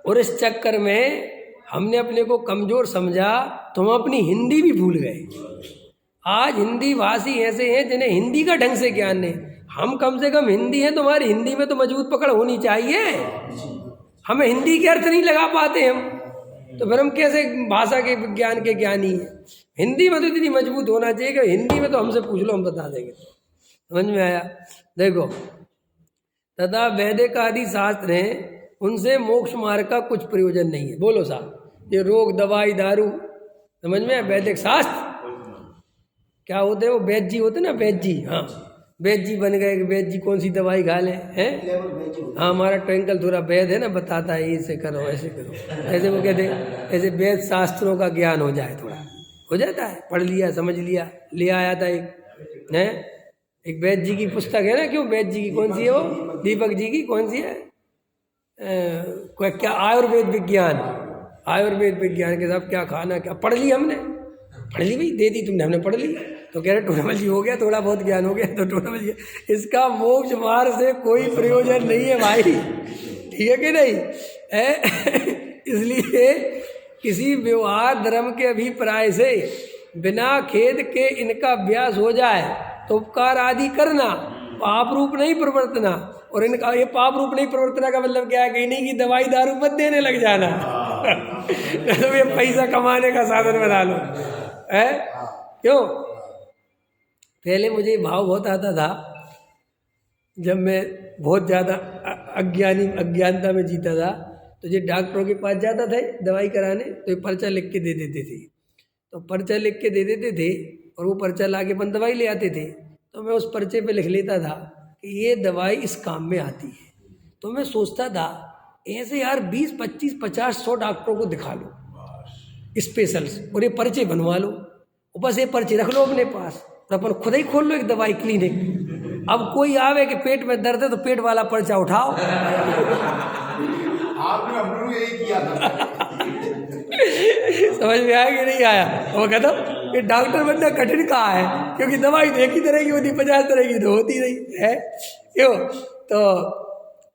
और इस चक्कर में हमने अपने को कमजोर समझा तो हम अपनी हिंदी भी भूल गए। आज हिंदी भाषी ऐसे हैं जिन्हें हिंदी का ढंग से ज्ञान नहीं। हम कम से कम हिंदी हैं तो हमारी हिंदी में तो मजबूत पकड़ होनी चाहिए। हमें हिंदी के अर्थ नहीं लगा पाते हम, तो फिर हम कैसे भाषा के विज्ञान के ज्ञानी हैं। हिंदी में तो इतनी मजबूत होना चाहिए कि हिंदी में तो हमसे पूछ लो हम बता देंगे। समझ में आया? देखो, तथा वैदिक आदि शास्त्र हैं, उनसे मोक्ष मार्ग का कुछ प्रयोजन नहीं है। बोलो साहब, ये रोग दवाई दारू समझ में? वैदिक शास्त्र क्या होते हैं? वो वैद्य जी होते ना, वैद्य जी। हाँ, वैद्य जी बन गए कि वैद्य जी कौन सी दवाई खा लें हैं। हाँ, हमारा ट्विंकल थोड़ा वैद्य है ना, बताता है ऐसे करो ऐसे करो, ऐसे वो कहते ऐसे वैद्य शास्त्रों का ज्ञान हो जाए, थोड़ा हो जाता है, पढ़ लिया समझ लिया। ले आया था एक वैद्य जी की पुस्तक है ना, क्यों वैद्य जी की कौन सी है वो, दीपक जी की कौन सी है, क्या आयुर्वेद विज्ञान, आयुर्वेद विज्ञान के साथ क्या खाना क्या पढ़ ली हमने, पढ़ ली भाई, दे दी तुमने, हमने पढ़ ली। तो कह रहे टोनामल जी हो गया, थोड़ा बहुत ज्ञान हो गया। तो टोनामल जी, इसका मोक्ष मार्ग से कोई प्रयोजन नहीं है भाई, ठीक है कि नहीं है? इसलिए किसी व्यवहार धर्म के अभिप्राय से बिना खेद के इनका अभ्यास हो जाए तो उपकार आदि करना, पाप रूप नहीं प्रवर्तना। और इनका ये पाप रूप नहीं प्रवर्तना का मतलब क्या है कि इन्हीं की दवाई दारू मत देने लग जाना तो ये पैसा कमाने का साधन बना लो है। क्यों? पहले मुझे भाव बहुत आता था जब मैं बहुत ज़्यादा अज्ञानता में जीता था, तो ये डॉक्टरों के पास जाता था दवाई कराने, तो ये पर्चा लिख के दे देते थे। तो पर्चा लिख के दे देते थे और वो पर्चा ला के अपन दवाई ले आते थे। तो मैं उस पर्चे पे लिख लेता था कि ये दवाई इस काम में आती है। तो मैं सोचता था ऐसे यार 20, 25, 50, 100 डॉक्टरों को दिखा लो स्पेशल्स, और ये पर्चे बनवा लो, और बस ये पर्चे रख लो अपने पास, और अपन खुद ही खोल लो एक दवाई क्लिनिक। अब कोई आवे कि पेट में दर्द है तो पेट वाला पर्चा उठाओ आपने हम यही किया था समझ में आया कि नहीं आया? वो कहता ये डॉक्टर बनना कठिन कहाँ है, क्योंकि दवाई तो एक ही तरह की होती, 50 तरह की तो होती नहीं है। क्यों? तो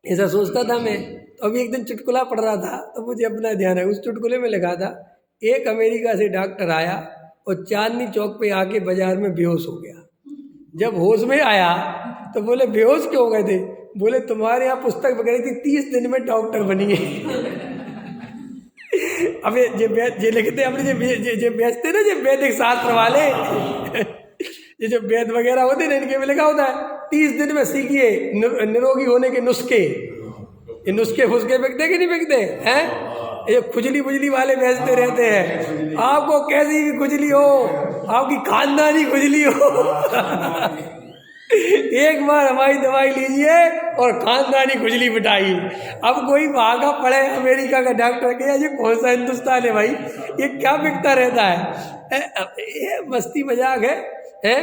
ऐसा सोचता था मैं। तो अभी एक दिन चुटकुला पढ़ रहा था तो मुझे अपना ध्यान है, उस चुटकुले में लिखा था एक अमेरिका से डॉक्टर आया और चांदनी चौक पे आके बाजार में बेहोश हो गया। जब होश में आया तो बोले बेहोश क्यों हो गए थे? बोले तुम्हारे यहाँ पुस्तक वगैरह थी 30 दिन में डॉक्टर बनिए अब ये लिखते अपने जे बेचते ना, जो वैदिक शास्त्र वाले ये जो वेद वगैरह होते ना, इनके में लिखा होता है 30 दिन में सीखिए निरोगी होने के नुस्खे। ये नुस्खे फुस्खे बिकते कि नहीं बिकते हैं? ये खुजली बुजली वाले बेचते रहते हैं। आपको कैसी भी खुजली हो, आपकी खानदानी खुजली हो एक बार हमारी दवाई लीजिए और खानदानी खुजली मिटाइए। अब कोई भागा पड़े अमेरिका का डॉक्टर के, ये कौन सा हिंदुस्तान है भाई, ये क्या बिकता रहता है? ये मस्ती मजाक है?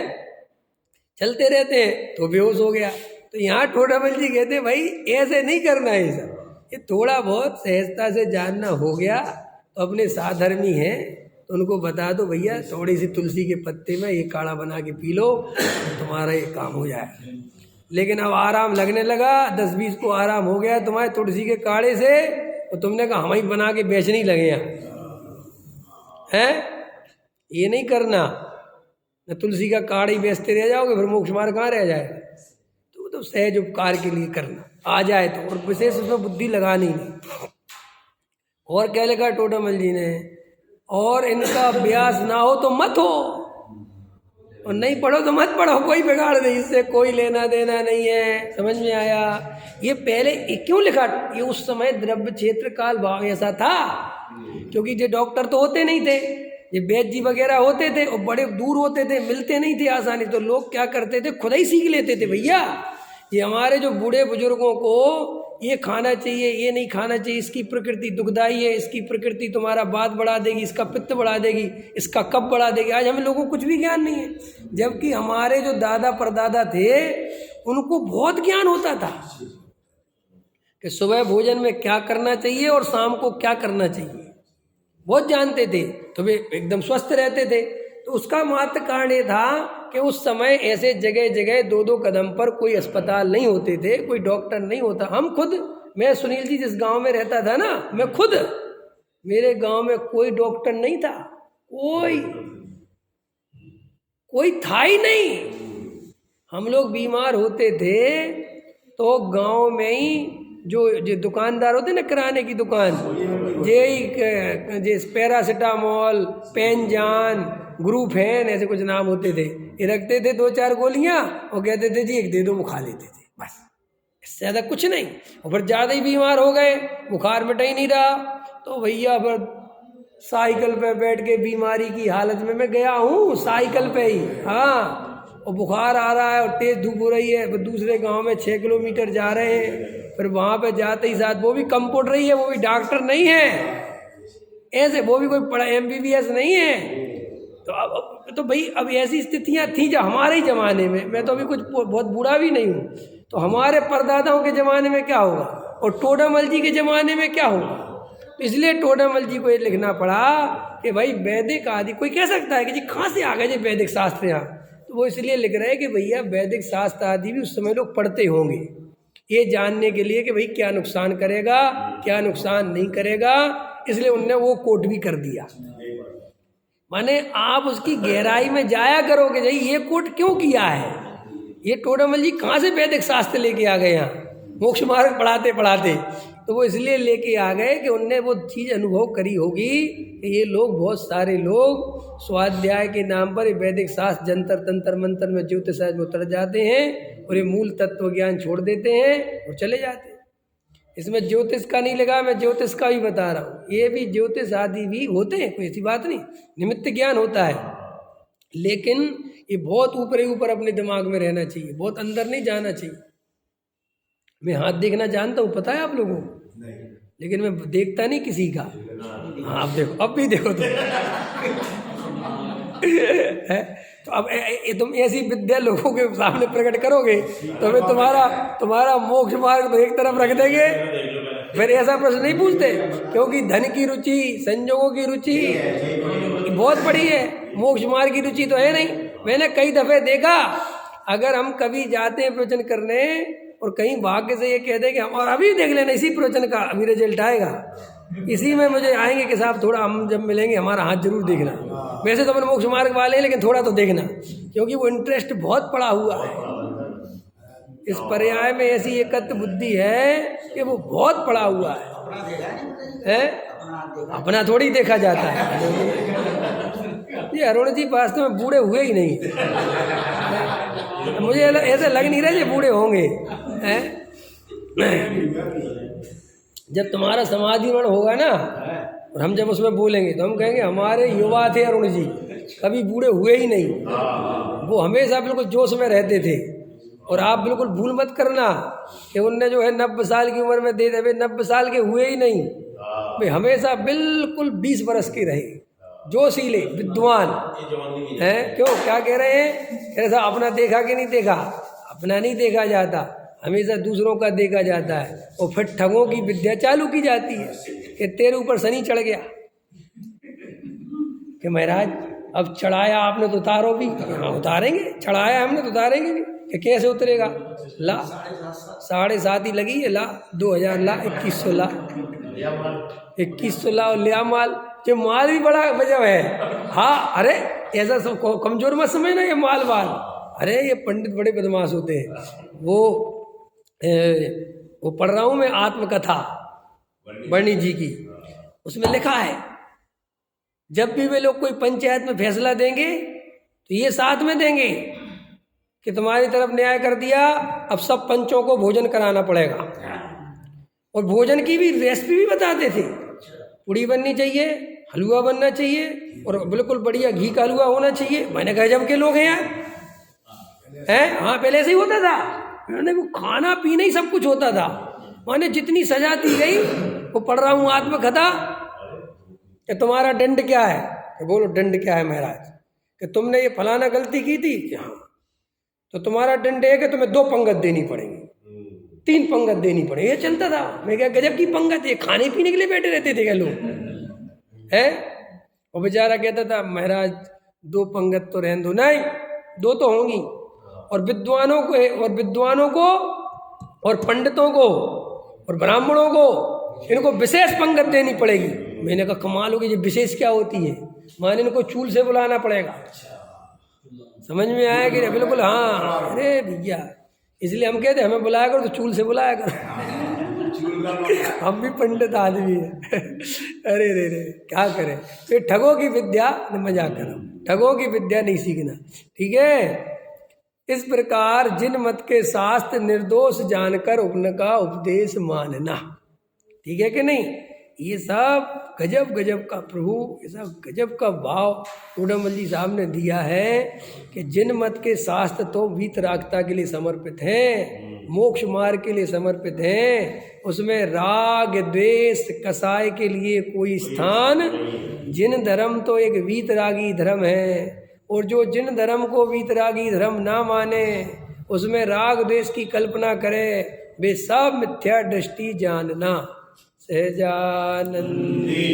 चलते रहते हैं तो बेहोश हो गया। तो यहाँ टोडामल जी कहते हैं भाई ऐसे नहीं करना है सब, ये थोड़ा बहुत सहजता से जानना हो गया तो अपने साधर्मी हैं तो उनको बता दो भैया थोड़ी सी तुलसी के पत्ते में ये काढ़ा बना के पी लो, तुम्हारा ये काम हो जाए। लेकिन अब आराम लगने लगा, 10-20 को आराम हो गया तुम्हारे तुलसी के काढ़े से, और तुमने कहा हम ही बना के बेचने लगे हैं। ये नहीं करना, न तुलसी का काढ़ा ही बेचते रह जाओगे, फिर मोक्ष मार्ग कहाँ रह जाएगा। तो सहज उपकार के लिए करना आ जाए तो, और विशेष उसमें बुद्धि लगानी नहीं। और क्या लिखा टोडामल जी ने, और इनका अभ्यास ना हो तो मत हो, और नहीं पढ़ो तो मत पढ़ो, कोई बिगाड़ नहीं, इससे कोई लेना देना नहीं है। समझ में आया? ये पहले क्यों लिखा? ये उस समय द्रव्य क्षेत्र काल भाव ऐसा था, क्योंकि ये डॉक्टर तो होते नहीं थे, ये वैद्य जी वगैरह होते थे और बड़े दूर होते थे, मिलते नहीं थे आसानी, तो लोग क्या करते थे खुद ही सीख लेते थे। भैया ये हमारे जो बूढ़े बुजुर्गों को ये खाना चाहिए, ये नहीं खाना चाहिए, इसकी प्रकृति दुखदाई है, इसकी प्रकृति तुम्हारा बात बढ़ा देगी, इसका पित्त बढ़ा देगी, इसका कफ बढ़ा देगी। आज हम लोगों को कुछ भी ज्ञान नहीं है, जबकि हमारे जो दादा परदादा थे उनको बहुत ज्ञान होता था कि सुबह भोजन में क्या करना चाहिए और शाम को क्या करना चाहिए, बहुत जानते थे, तो वे एकदम स्वस्थ रहते थे। तो तो उसका मात्र कारण ये था कि उस समय ऐसे जगह जगह 2-2 कदम पर कोई अस्पताल नहीं होते थे, कोई डॉक्टर नहीं होता। हम खुद, मैं सुनील जी जिस गांव में रहता था ना, मैं खुद, मेरे गांव में कोई डॉक्टर नहीं था, कोई था ही नहीं। हम लोग बीमार होते थे तो गांव में ही जो दुकानदार होते ना, किराने की दुकान, जे पैरासिटामोल, पेनजान, ग्रुफेन, ऐसे कुछ नाम होते थे, ये रखते थे 2-4 गोलियां और कहते थे जी एक दे दो, वो खा लेते थे, बस, इससे ज़्यादा कुछ नहीं। और फिर ज़्यादा ही बीमार हो गए, बुखार मिटा ही नहीं रहा, तो भैया फिर साइकिल पे बैठ के, बीमारी की हालत में मैं गया हूँ साइकिल पे ही, हाँ, और बुखार आ रहा है और तेज़ धूप हो रही है, फिर दूसरे गांव में 6 किलोमीटर जा रहे हैं, फिर वहाँ पे जाते ही साथ वो भी कंपाउंडर ही है, वो भी डॉक्टर नहीं है, ऐसे वो भी कोई बड़ा MBBS नहीं है। तो भाई अब ऐसी स्थितियाँ थी जो हमारे ही ज़माने में, मैं तो अभी कुछ बहुत बूढ़ा भी नहीं हूँ, तो हमारे परदादाओं के ज़माने में क्या होगा और टोडामल जी के ज़माने में क्या होगा। तो इसलिए टोडामल जी को ये लिखना पड़ा कि भाई वैदिक आदि, कोई कह सकता है कि जी कहाँ से आ गए जी वैदिक शास्त्र यहाँ, तो वो इसलिए लिख रहे हैं कि भैया वैदिक शास्त्र आदि भी उस समय लोग पढ़ते होंगे, ये जानने के लिए कि भाई क्या नुकसान करेगा, क्या नुकसान नहीं करेगा, इसलिए उनने वो कोट भी कर दिया। माने आप उसकी गहराई में जाया करोगे, भाई ये कोट क्यों किया है, ये टोडामल जी कहाँ से वैदिक शास्त्र लेके आ गए यहाँ मोक्ष मार्ग पढ़ाते पढ़ाते, तो वो इसलिए लेके आ गए कि उनने वो चीज़ अनुभव करी होगी कि ये लोग, बहुत सारे लोग स्वाध्याय के नाम पर वैदिक शास्त्र, जंतर तंत्र मंत्र में, ज्योतिष में उतर जाते हैं और ये मूल तत्व ज्ञान छोड़ देते हैं और चले जाते हैं। इसमें ज्योतिष का नहीं लगा, मैं ज्योतिष का भी बता रहा हूँ, ये भी ज्योतिष आदि भी होते हैं, कोई ऐसी बात नहीं, निमित्त ज्ञान होता है, लेकिन ये बहुत ऊपर ही ऊपर अपने दिमाग में रहना चाहिए, बहुत अंदर नहीं जाना चाहिए। मैं हाथ देखना जानता हूँ, पता है आप लोगों को, लेकिन मैं देखता नहीं किसी का। हाँ, अब देखो, अब भी देखो तो अब तुम ऐसी विद्या लोगों के सामने प्रकट करोगे तो मैं तुम्हारा मोक्ष मार्ग तो एक तरफ रख देंगे। फिर ऐसा प्रश्न नहीं पूछते, क्योंकि धन की रुचि, संजोगों की रुचि बहुत बड़ी है, मोक्ष मार्ग की रुचि तो है नहीं। मैंने कई दफे देखा, अगर हम कभी जाते हैं प्रवचन करने और कहीं भाग्य से ये कह दे कि हम, और अभी देख लेना इसी प्रवचन का अभी रिजल्ट आएगा, इसी में मुझे आएंगे कि साहब थोड़ा हम जब मिलेंगे हमारा हाथ जरूर देखना। वैसे तो अपन मोक्ष मार्ग वाले हैं, लेकिन थोड़ा तो देखना, क्योंकि वो इंटरेस्ट बहुत पड़ा हुआ है। इस पर्याय में ऐसी एकत्व बुद्धि है कि वो बहुत पड़ा हुआ है? अपना थोड़ी देखा जाता है। ये अरुण जी वास्तव में बूढ़े हुए ही नहीं, मुझे ऐसा लग नहीं रहा ये बूढ़े होंगे हैं? जब तुम्हारा समाधिवर्ण होगा ना और हम जब उसमें बोलेंगे तो हम कहेंगे हमारे युवा थे अरुण जी, कभी बूढ़े हुए ही नहीं, वो हमेशा बिल्कुल जोश में रहते थे। और आप बिल्कुल भूल मत करना कि उनने जो है 90 साल की उम्र में दे दे, 90 साल के हुए ही नहीं, वे हमेशा बिल्कुल 20 बरस के रहे, जोशीले विद्वान हैं। क्यों, क्या कह रहे हैं? ऐसा अपना देखा कि नहीं देखा? अपना नहीं देखा जाता, हमेशा दूसरों का देखा जाता है। और फिर ठगों की विद्या चालू की जाती है कि तेरे ऊपर शनि चढ़ गया कि महाराज अब चढ़ाया आपने तो उतारो भी। हाँ उतारेंगे, चढ़ाया हमने तो उतारेंगे भी। कि कैसे उतरेगा? ला 7.5 ही लगी है, ला 2000 ला 2100 ला 2100 ला और लिया माल। जो माल भी बड़ा वजह है। हाँ अरे ऐसा सब कमजोर मत समझना ये माल वाल। अरे ये पंडित बड़े बदमाश होते हैं। वो पढ़ रहा हूँ मैं आत्मकथा वर्णी जी की, उसमें लिखा है जब भी वे लोग कोई पंचायत में फैसला देंगे तो ये साथ में देंगे कि तुम्हारी तरफ न्याय कर दिया, अब सब पंचों को भोजन कराना पड़ेगा। और भोजन की भी रेसिपी भी बताते थे, पूड़ी बननी चाहिए, हलवा बनना चाहिए और बिल्कुल बढ़िया घी का हलवा होना चाहिए। मैंने कहा जब के लोग हैं यार हैं। हाँ पहले ऐसे ही होता था, मैंने वो खाना पीना ही सब कुछ होता था। मैंने जितनी सजा दी गई, वो पढ़ रहा हूँ आत्मकथा कि तुम्हारा दंड क्या है? कि बोलो दंड क्या है महाराज? कि तुमने ये फलाना गलती की थी कि हाँ, तो तुम्हारा दंड है कि तुम्हें 2 पंगत देनी पड़ेगी, 3 पंगत देनी पड़ेगी। ये चलता था। मैं क्या गजब की पंगत है, खाने पीने के लिए बैठे रहते थे क्या लोग हैं? वो बेचारा कहता था महाराज दो पंगत तो रहने दो, नहीं दो तो होंगी। और विद्वानों को और पंडितों को और ब्राह्मणों को इनको विशेष पंगत देनी पड़ेगी। मैंने कहा कमाल होगी, ये विशेष क्या होती है? माने इनको चूल से बुलाना पड़ेगा। समझ में आया कि नहीं? बिल्कुल हाँ। अरे भैया, इसलिए हम कहते हमें बुलाया करो तो चूल से बुलाया करो। हम भी पंडित आदमी है। अरे रे रे, क्या करें? तो ठगों की विद्या, मजाक कर रहा हूं, ठगों की विद्या नहीं सीखना, ठीक है। इस प्रकार जिन मत के शास्त्र निर्दोष जानकर उनका उपदेश मानना, ठीक है कि नहीं? ये सब गजब गजब का प्रभु, ये सब गजब का भाव टोडामल जी साहब ने दिया है कि जिन मत के शास्त्र तो वीतरागता के लिए समर्पित हैं, मोक्ष मार्ग के लिए समर्पित हैं, उसमें राग द्वेष कसाय के लिए कोई स्थान। जिन धर्म तो एक वीतरागी धर्म है, और जो जिन धर्म को वीतरागी धर्म ना माने, उसमें राग द्वेष की कल्पना करे, वे सब मिथ्या दृष्टि जानना। सहजानंदी